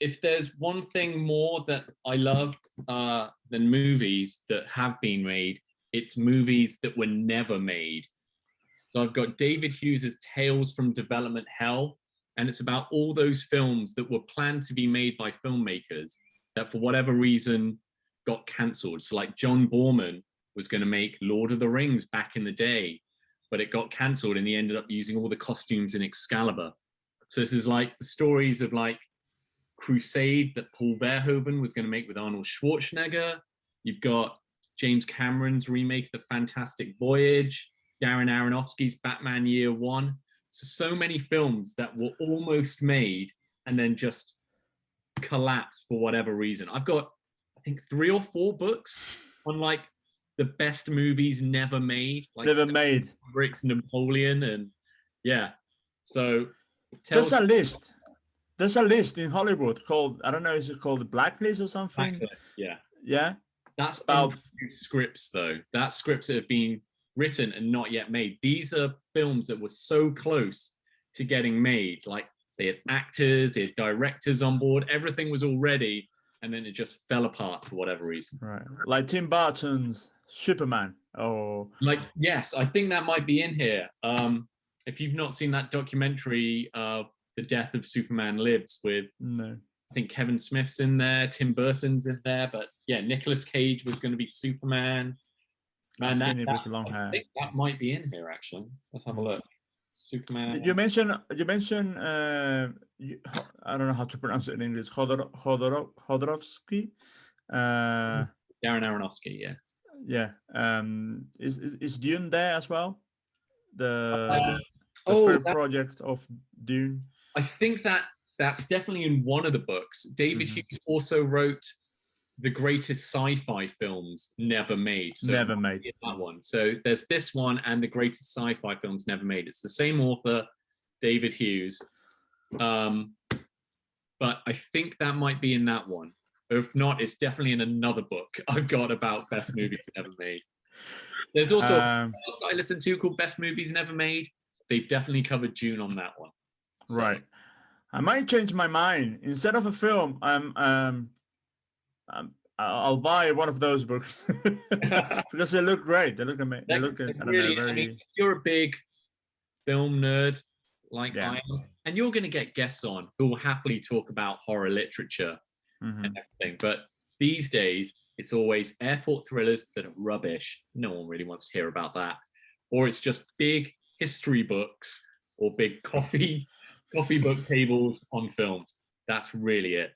Speaker 2: if there's one thing more that I love than movies that have been made, it's movies that were never made. So I've got David Hughes's Tales from Development Hell, and it's about all those films that were planned to be made by filmmakers that for whatever reason got cancelled. So like John Borman was going to make Lord of the Rings back in the day, but it got cancelled and he ended up using all the costumes in Excalibur. So this is like the stories of like Crusade that Paul Verhoeven was going to make with Arnold Schwarzenegger. You've got James Cameron's remake, The Fantastic Voyage, Darren Aronofsky's Batman Year One. So many films that were almost made and then just collapsed for whatever reason. I've got, I think, 3 or 4 books on like the best movies never made. Like
Speaker 1: never made.
Speaker 2: Bricks, Napoleon, and yeah. So
Speaker 1: there's a list. There's a list in Hollywood called, I don't know, is it called the Blacklist or something?
Speaker 2: Blacklist, yeah.
Speaker 1: Yeah.
Speaker 2: That's about scripts though. That's scripts that have been written and not yet made. These are films that were so close to getting made. Like they had actors, they had directors on board, everything was all ready, and then it just fell apart for whatever reason.
Speaker 1: Right. Like Tim Burton's Superman. Oh.
Speaker 2: Like, yes, I think that might be in here. If you've not seen that documentary, The Death of Superman Lives, with I think Kevin Smith's in there, Tim Burton's in there, but yeah, Nicolas Cage was going to be Superman. Man, I think that might be in here actually. Let's have a look. Superman.
Speaker 1: You mentioned. I don't know how to pronounce it in English. Jodorowsky.
Speaker 2: Darren Aronofsky. Yeah.
Speaker 1: Yeah. Is Dune there as well? The third project of Dune.
Speaker 2: I think that's definitely in one of the books. David Hughes also wrote the greatest sci-fi films never made. So
Speaker 1: never made.
Speaker 2: That one. So there's this one and the greatest sci-fi films never made. It's the same author, David Hughes. But I think that might be in that one. If not, it's definitely in another book I've got about best movies never made. There's also a podcast that I listened to called Best Movies Never Made. They definitely covered Dune on that one. So.
Speaker 1: Right. I might change my mind. Instead of a film, I'll buy one of those books because they look great. They look amazing. They look, I don't know,
Speaker 2: I mean,
Speaker 1: very.
Speaker 2: if you're a big film nerd like
Speaker 1: Yeah.
Speaker 2: I am, and you're going to get guests on who will happily talk about horror literature
Speaker 1: Mhm.
Speaker 2: and everything. But these days, it's always airport thrillers that are rubbish. No one really wants to hear about that. Or it's just big history books or big coffee book tables on films. That's really it.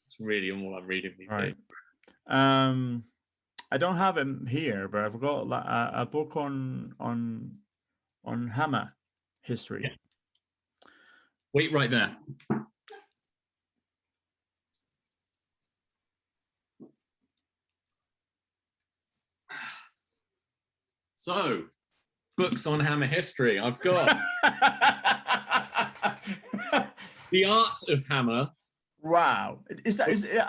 Speaker 2: It's really all I'm reading these days.
Speaker 1: I don't have them here, but I've got a book on Hammer history.
Speaker 2: Yeah. Wait right there. So, books on Hammer history. I've got The Art of Hammer.
Speaker 1: Wow.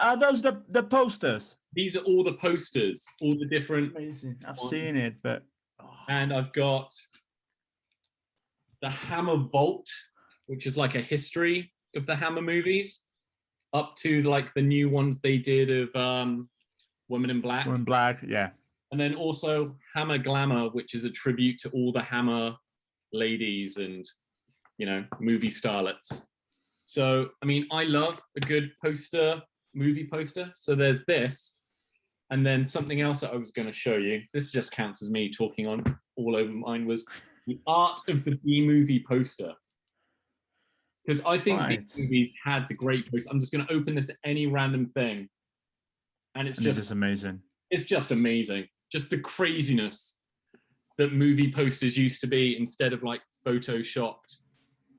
Speaker 1: Are those the posters?
Speaker 2: These are all the posters, all the different.
Speaker 1: Amazing. I've seen it, but.
Speaker 2: And I've got the Hammer Vault, which is like a history of the Hammer movies, up to like the new ones they did of Woman in Black.
Speaker 1: Woman in Black, yeah.
Speaker 2: And then also Hammer Glamour, which is a tribute to all the Hammer ladies and, you know, movie starlets. So, I mean, I love a good poster, movie poster. So there's this. And then something else that I was going to show you, this just counts as me talking on all over mine, was the Art of the B-movie poster. Because I think these movies had the great poster. I'm just going to open this to any random thing. And it's just
Speaker 1: amazing.
Speaker 2: It's just amazing. Just the craziness that movie posters used to be instead of like photoshopped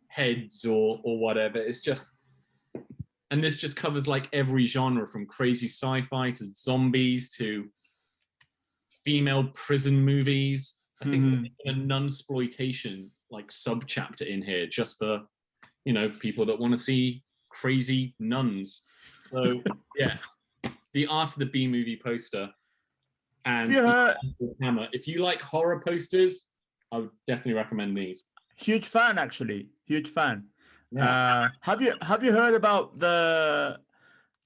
Speaker 2: heads or whatever. It's just, and this just covers like every genre from crazy sci-fi to zombies to female prison movies. I think there's a nunsploitation like subchapter in here just for, you know, people that want to see crazy nuns. So yeah, the Art of the B movie poster and Hammer. If you like horror posters, I would definitely recommend these.
Speaker 1: Huge fan, actually. Huge fan.
Speaker 2: Yeah.
Speaker 1: Have you heard about the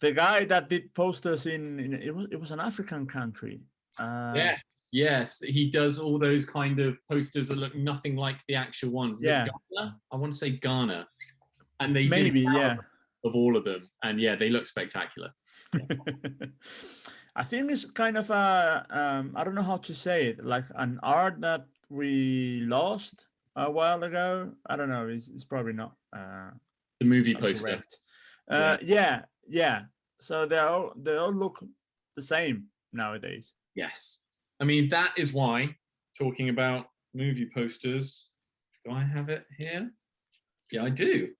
Speaker 1: guy that did posters in it was an African country?
Speaker 2: Yes. He does all those kind of posters that look nothing like the actual ones. Is it Ghana? I want to say Ghana. And they did of all of them. And yeah, they look spectacular.
Speaker 1: I think it's kind of a I don't know how to say it, like an art that we lost a while ago. I don't know. It's probably not
Speaker 2: the movie poster.
Speaker 1: Yeah. So they all look the same nowadays.
Speaker 2: Yes. I mean, that is why, talking about movie posters, do I have it here? Yeah, I do.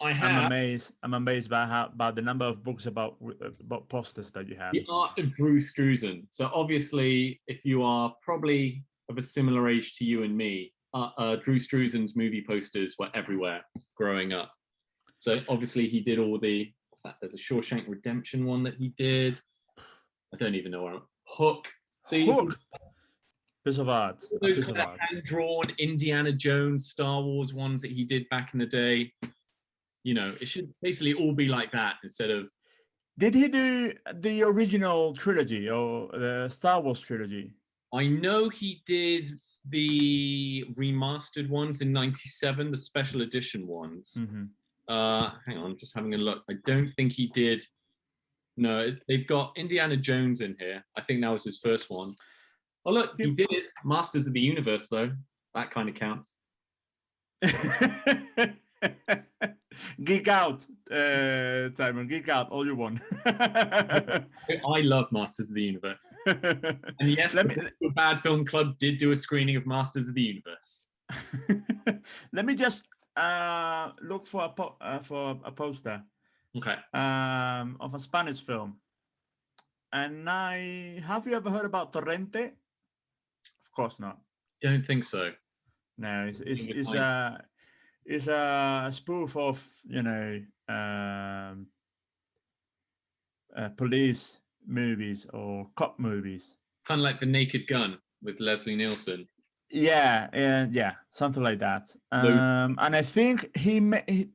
Speaker 2: I'm
Speaker 1: amazed by the number of books about posters that you have.
Speaker 2: The Art of Bruce Struzan. So obviously, if you are probably of a similar age to you and me, Drew Struzan's movie posters were everywhere growing up. So obviously he did all the, what's that? There's a Shawshank Redemption one that he did. I don't even know where. Hook. See,
Speaker 1: Hook. Piece of art.
Speaker 2: Those kind of hand-drawn Indiana Jones, Star Wars ones that he did back in the day. You know, it should basically all be like that instead of.
Speaker 1: Did he do the original trilogy or the Star Wars trilogy?
Speaker 2: I know he did the remastered ones in '97, the special edition ones.
Speaker 1: Mm-hmm.
Speaker 2: Hang on, I'm just having a look. I don't think he did. No, they've got Indiana Jones in here. I think that was his first one. Oh, look, he did it. Masters of the Universe, though. That kind of counts.
Speaker 1: Geek out, Timon. Geek out all you want.
Speaker 2: I love Masters of the Universe. And yes, the Bad Film Club did do a screening of Masters of the Universe.
Speaker 1: Let me just look for a poster.
Speaker 2: Okay.
Speaker 1: Of a Spanish film. And have you ever heard about Torrente? Of course not.
Speaker 2: Don't think so.
Speaker 1: No, it's a spoof of, you know, police movies or cop movies.
Speaker 2: Kind of like The Naked Gun with Leslie Nielsen.
Speaker 1: Yeah, something like that. And I think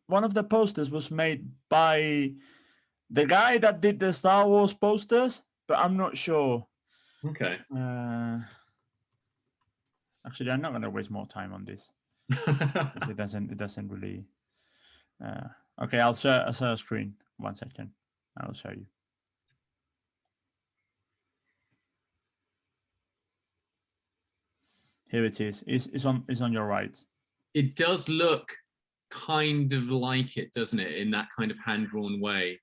Speaker 1: one of the posters was made by The guy that did the Star Wars posters, but I'm not sure.
Speaker 2: Okay.
Speaker 1: Actually, I'm not going to waste more time on this. It doesn't really. Okay, I'll share a screen. 1 second. I'll show you. Here it is. It's on your right.
Speaker 2: It does look kind of like it, doesn't it? In that kind of hand-drawn way.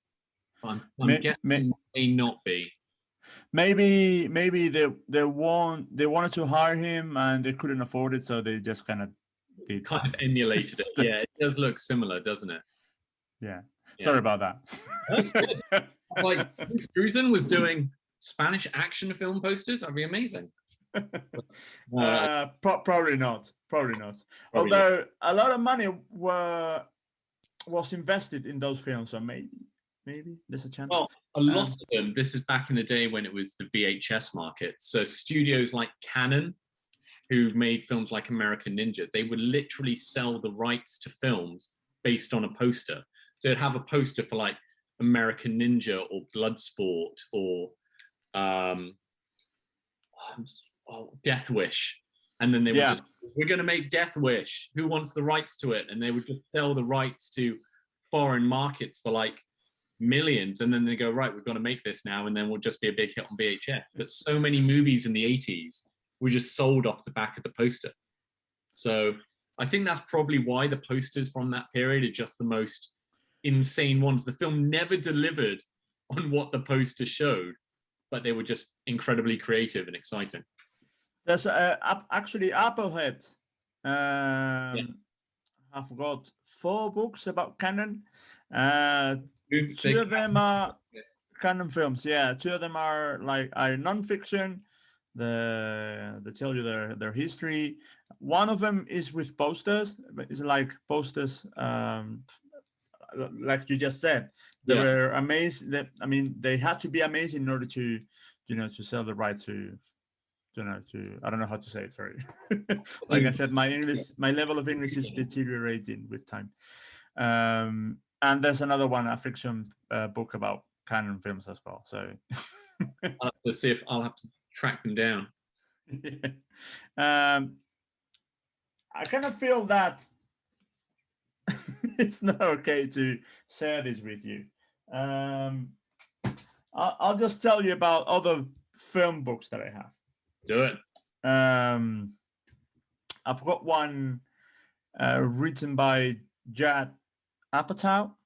Speaker 2: I'm guessing it may not be.
Speaker 1: Maybe they wanted to hire him and they couldn't afford it, so they just kind of
Speaker 2: emulated it. Yeah, it does look similar, doesn't it?
Speaker 1: Yeah. Sorry about that.
Speaker 2: Like Struzan was doing Spanish action film posters. That'd be amazing.
Speaker 1: Probably not. Although a lot of money was invested in those films, so maybe there's a chance.
Speaker 2: Well, a lot of them. This is back in the day when it was the VHS market. So studios like Canon, who made films like American Ninja, they would literally sell the rights to films based on a poster. So it'd have a poster for like American Ninja or Bloodsport or Death Wish. And then they would just, we're going to make Death Wish. Who wants the rights to it? And they would just sell the rights to foreign markets for like millions. And then they go, right, we've got to make this now. And then we'll just be a big hit on VHS. But so many movies in the 80s were just sold off the back of the poster. So I think that's probably why the posters from that period are just the most insane ones. The film never delivered on what the poster showed, but they were just incredibly creative and exciting.
Speaker 1: There's actually Applehead. I've got 4 books about Canon. 2 of them are Canon films. Yeah, 2 of them are non-fiction. They tell you their history. One of them is with posters. It's like posters, like you just said. They were amazing. They had to be amazing in order to, to sell the rights to. I don't know how to say it, sorry. Like I said, my level of English is deteriorating with time. And there's another one, a fiction book about Canon films as well. So
Speaker 2: I'll have to see if I'll have to track them down.
Speaker 1: I kind of feel that it's not okay to share this with you. I'll just tell you about other film books that I have.
Speaker 2: Do it.
Speaker 1: I've got one written by Judd Apatow.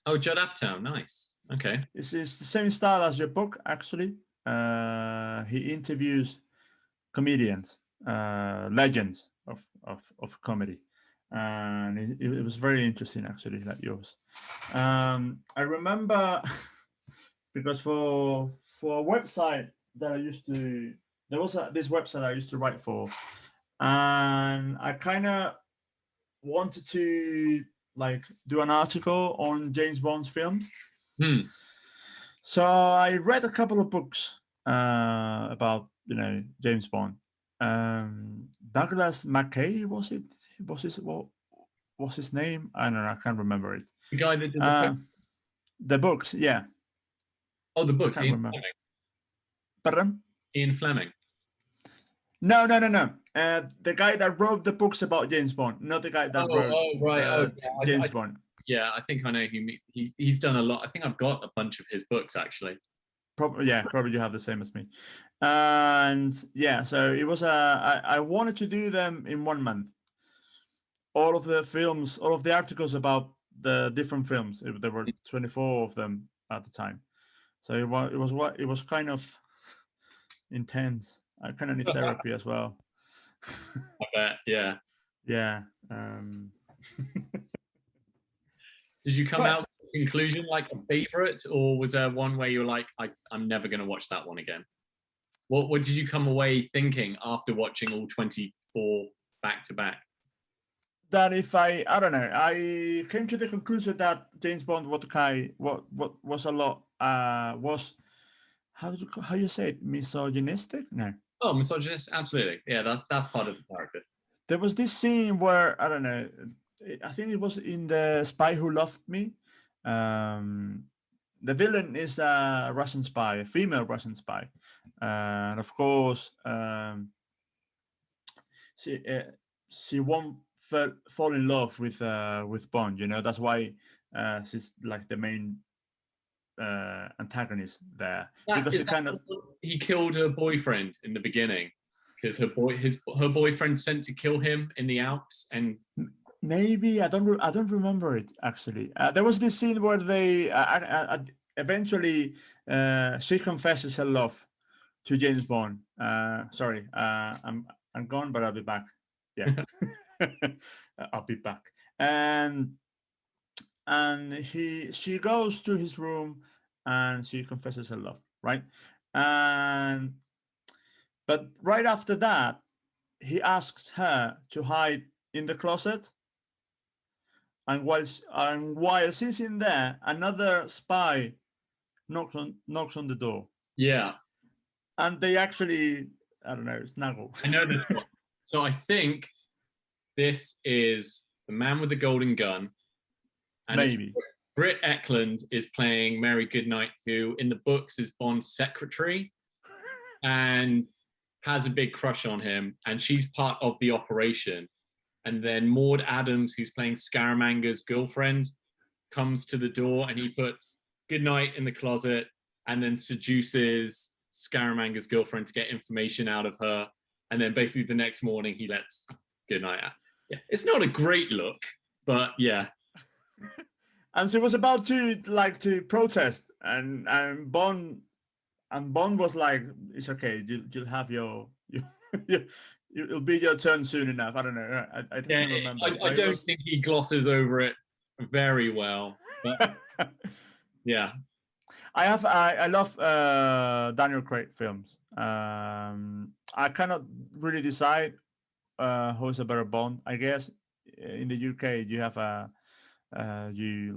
Speaker 2: Oh, Judd Apatow, nice. Okay.
Speaker 1: It's the same style as your book, actually. He interviews comedians, legends of comedy, and it was very interesting, actually, like yours. I remember because for a website that I used to. There was this website I used to write for, and I kind of wanted to do an article on James Bond's films. So I read a couple of books about James Bond. Douglas MacKay was his name? I don't know. I can't remember it.
Speaker 2: The guy that did
Speaker 1: the books, yeah.
Speaker 2: Oh, the books. Ian
Speaker 1: Fleming. Pardon?
Speaker 2: Ian Fleming.
Speaker 1: No. The guy that wrote the books about James Bond, not the guy that wrote James Bond.
Speaker 2: Yeah, I think I know who he's done a lot. I think I've got a bunch of his books, actually.
Speaker 1: Probably you have the same as me. And yeah, so it was I wanted to do them in 1 month. All of the films, all of the articles about the different films. There were 24 of them at the time. So it was kind of intense. I kind of need therapy as well.
Speaker 2: I bet, yeah.
Speaker 1: Yeah.
Speaker 2: Did you come out with a conclusion, like a favorite, or was there one where you were like, I'm never going to watch that one again? What did you come away thinking after watching all 24 back to back?
Speaker 1: That if I don't know, I came to the conclusion that James Bond was a lot was how you say it, misogynistic? No.
Speaker 2: Oh, misogynist, absolutely. Yeah, that's part of the character.
Speaker 1: There was this scene where I don't know. I think it was in The Spy Who Loved Me. the villain is a Russian spy, a female Russian spy, and of course, she won't fall in love with Bond. You know, that's why she's like the main antagonist there, because
Speaker 2: Is
Speaker 1: she kind of
Speaker 2: he killed her boyfriend in the beginning because her boyfriend sent to kill him in the Alps, and
Speaker 1: maybe I don't remember it actually. There was this scene where they eventually she confesses her love to James Bond. Sorry, I'm gone, but I'll be back. Yeah, I'll be back. And she goes to his room and she confesses her love, right? And but right after that, he asks her to hide in the closet. And while she's in there, another spy knocks on the door.
Speaker 2: yeah,
Speaker 1: And they actually, I don't know, snuggle.
Speaker 2: I know this one. So I think this is The Man with the Golden Gun, and
Speaker 1: Maybe.
Speaker 2: Britt Eklund is playing Mary Goodnight, who in the books is Bond's secretary and has a big crush on him, and she's part of the operation. And then Maud Adams, who's playing Scaramanga's girlfriend, comes to the door and he puts Goodnight in the closet and then seduces Scaramanga's girlfriend to get information out of her. And then basically the next morning he lets Goodnight out. Yeah, it's not a great look, but yeah.
Speaker 1: And she was about to protest, and Bond was like, "It's okay, you'll have your it'll be your turn soon enough." I don't know. I don't remember.
Speaker 2: I don't think he glosses over it very well. But yeah, I
Speaker 1: love Daniel Craig films. I cannot really decide who's a better Bond. I guess in the UK you have you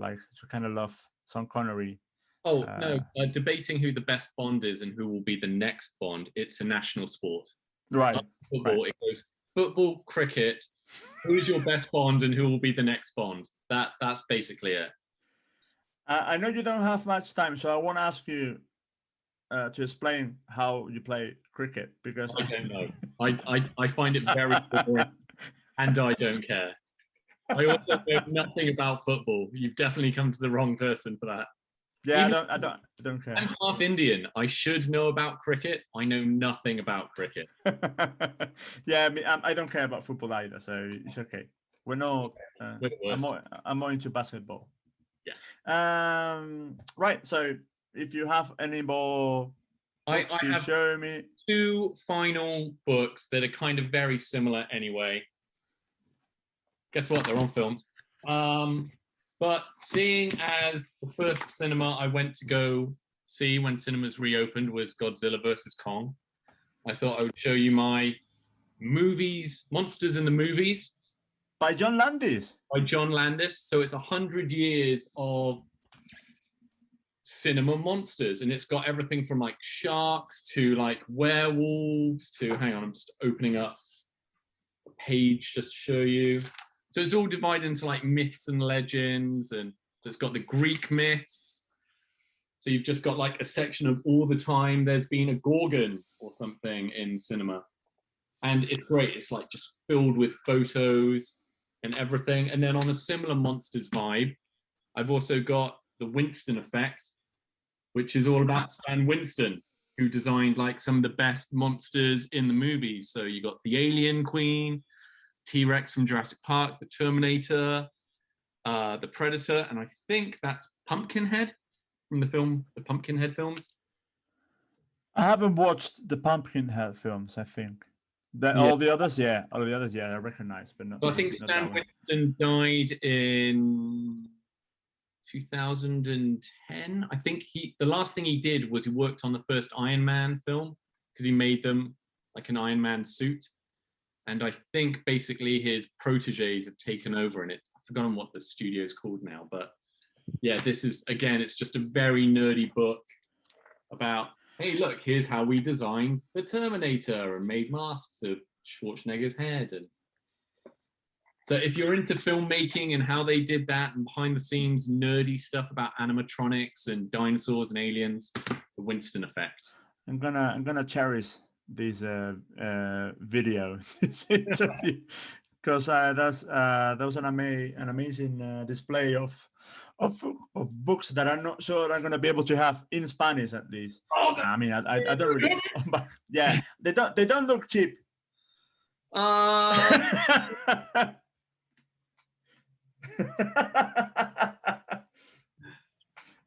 Speaker 1: kind of love Sean Connery.
Speaker 2: Oh no, debating who the best Bond is and who will be the next Bond. It's a national sport.
Speaker 1: Right.
Speaker 2: Football. Right. It goes football, cricket. Who's your best Bond and who will be the next Bond? That's basically it.
Speaker 1: I know you don't have much time, so I want to ask you to explain how you play cricket, because
Speaker 2: I don't know. I find it very boring, and I don't care. I also know nothing about football. You've definitely come to the wrong person for that.
Speaker 1: Yeah, I don't care.
Speaker 2: I'm half Indian. I should know about cricket. I know nothing about cricket.
Speaker 1: Yeah, I don't care about football either, so it's okay. We're not. I'm more into basketball.
Speaker 2: Yeah.
Speaker 1: Right. So if you have any more books to show me,
Speaker 2: 2 final books that are kind of very similar anyway. Guess what? They're on films. But seeing as the first cinema I went to go see when cinemas reopened was Godzilla vs. Kong, I thought I would show you my movies, Monsters in the Movies.
Speaker 1: By John Landis.
Speaker 2: By John Landis. So it's 100 years of cinema monsters, and it's got everything from like sharks to like werewolves to, hang on, I'm just opening up a page just to show you. So it's all divided into like myths and legends, and so it's got the Greek myths. So you've just got like a section of all the time there's been a Gorgon or something in cinema. And it's great. It's like just filled with photos and everything. And then on a similar monsters vibe, I've also got the Winston Effect, which is all about Stan Winston, who designed like some of the best monsters in the movies. So you got the Alien Queen, T-Rex from Jurassic Park, the Terminator, the Predator, and I think that's Pumpkinhead from the film, the Pumpkinhead films.
Speaker 1: I haven't watched the Pumpkinhead films, I think. All the others, yeah, I recognize, but not.
Speaker 2: So I think Stan Winston died in 2010. I think the last thing he did was he worked on the first Iron Man film because he made them like an Iron Man suit. And I think basically his proteges have taken over in it. I've forgotten what the studio's called now, but yeah, this is, again, it's just a very nerdy book about, hey, look, here's how we designed the Terminator and made masks of Schwarzenegger's head. And So if you're into filmmaking and how they did that and behind the scenes nerdy stuff about animatronics and dinosaurs and aliens, the Winston effect.
Speaker 1: I'm gonna cherish this video, this interview, because that was an amazing display of books that I'm not sure I'm gonna be able to have in Spanish at least.
Speaker 2: Oh,
Speaker 1: I mean, I don't really, but yeah, they don't look cheap.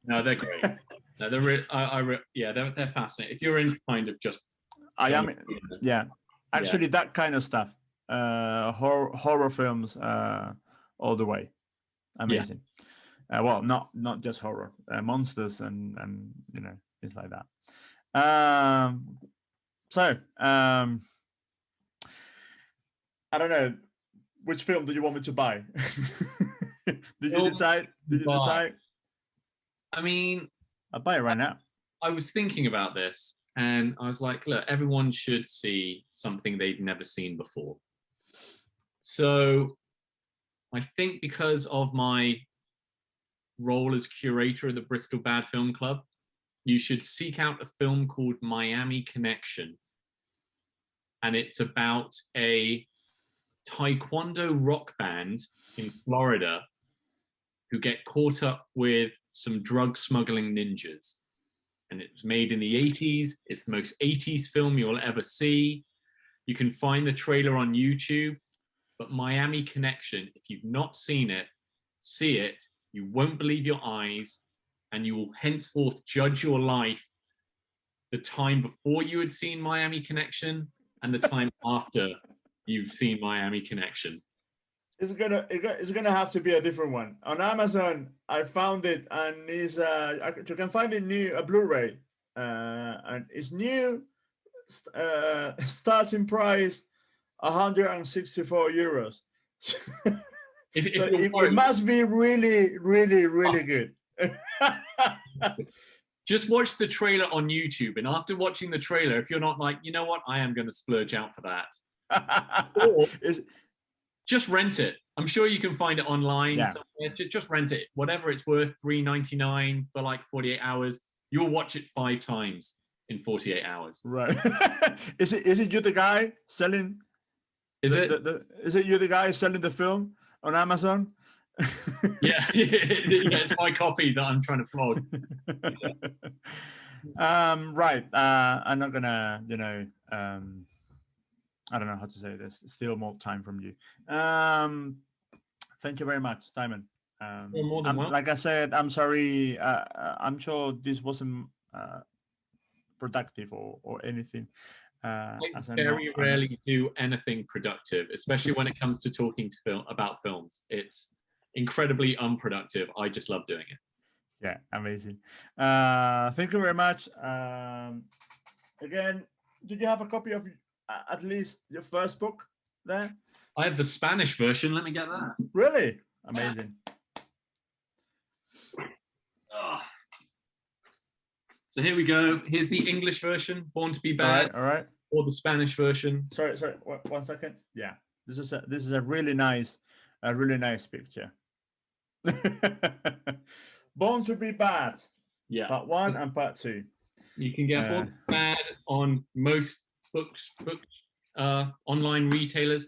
Speaker 2: No, they're great. No, they're fascinating. If you're in kind of just,
Speaker 1: I am, yeah. Actually, that kind of stuff, horror films, all the way, amazing. Yeah. Well, not just horror, monsters and you know, things like that. So I don't know, which film do you want me to buy? Did you decide?
Speaker 2: I mean,
Speaker 1: I'll buy it right now.
Speaker 2: I was thinking about this and I was like, look, everyone should see something they've never seen before. So I think because of my role as curator of the Bristol Bad Film Club, you should seek out a film called Miami Connection. And it's about a Taekwondo rock band in Florida who get caught up with some drug smuggling ninjas. And it was made in the 80s. It's the most 80s film you'll ever see. You can find the trailer on YouTube. But Miami Connection, if you've not seen it, see it. You won't believe your eyes, and you will henceforth judge your life the time before you had seen Miami Connection and the time after you've seen Miami Connection.
Speaker 1: It's gonna have to be a different one. On Amazon, I found it, and is you can find it new, a Blu-ray, and it's new, starting price 164 euros. It must be really, really, really good.
Speaker 2: Just watch the trailer on YouTube, and after watching the trailer, if you're not like, you know what, I am going to splurge out for that, or just rent it. I'm sure you can find it online.
Speaker 1: Yeah.
Speaker 2: Somewhere. Just rent it, whatever it's worth, $3.99 for like 48 hours. You'll watch it 5 times in 48 hours.
Speaker 1: Right. Is it you the guy selling? Is it you the guy selling the film on Amazon?
Speaker 2: Yeah, it's my copy that I'm trying to flog.
Speaker 1: Right. I'm not gonna, you know, I don't know how to say this. Steal more time from you. Thank you very much, Simon.
Speaker 2: More than
Speaker 1: like I said, I'm sorry. I'm sure this wasn't productive or anything.
Speaker 2: I very rarely do anything productive, especially when it comes to talking to about films. It's incredibly unproductive. I just love doing it.
Speaker 1: Yeah, amazing. Thank you very much. Again, did you have a copy of at least your first book there?
Speaker 2: I have the Spanish version. Let me get that.
Speaker 1: Really? Amazing.
Speaker 2: Oh. So here we go. Here's the English version, Born to be Bad.
Speaker 1: All right.
Speaker 2: Or the Spanish version.
Speaker 1: Sorry. 1 second. Yeah, this is a really nice picture. Born to be Bad.
Speaker 2: Yeah.
Speaker 1: Part 1 and part 2.
Speaker 2: You can get Born to be Bad on most books, online retailers.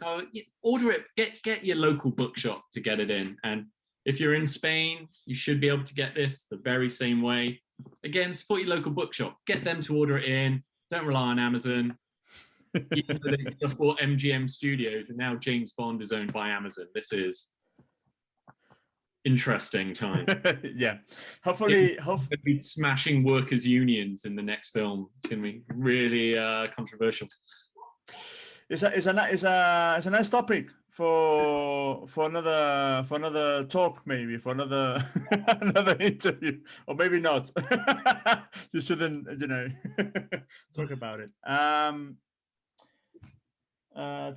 Speaker 2: Order it. Get your local bookshop to get it in. And if you're in Spain, you should be able to get this the very same way. Again, support your local bookshop. Get them to order it in. Don't rely on Amazon. Even though they just bought MGM Studios, and now James Bond is owned by Amazon. This is interesting time.
Speaker 1: Yeah, hopefully
Speaker 2: be smashing workers' unions in the next film. It's going to be really controversial.
Speaker 1: It's a nice topic for another talk, maybe for another another interview, or maybe not. You shouldn't, you know, talk about it.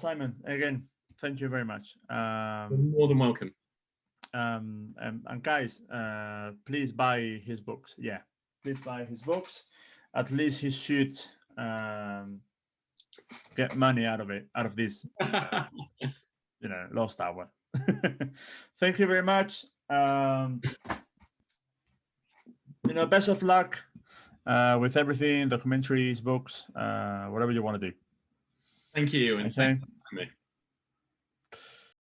Speaker 1: Timon, again, thank you very much.
Speaker 2: You're more than welcome.
Speaker 1: And guys, please buy his books. Yeah, please buy his books. At least he should get money out of this. You know, lost hour. Thank you very much. Best of luck with everything, documentaries, books, whatever you want to do.
Speaker 2: Thank you. And
Speaker 1: Okay.
Speaker 2: thanks for having me.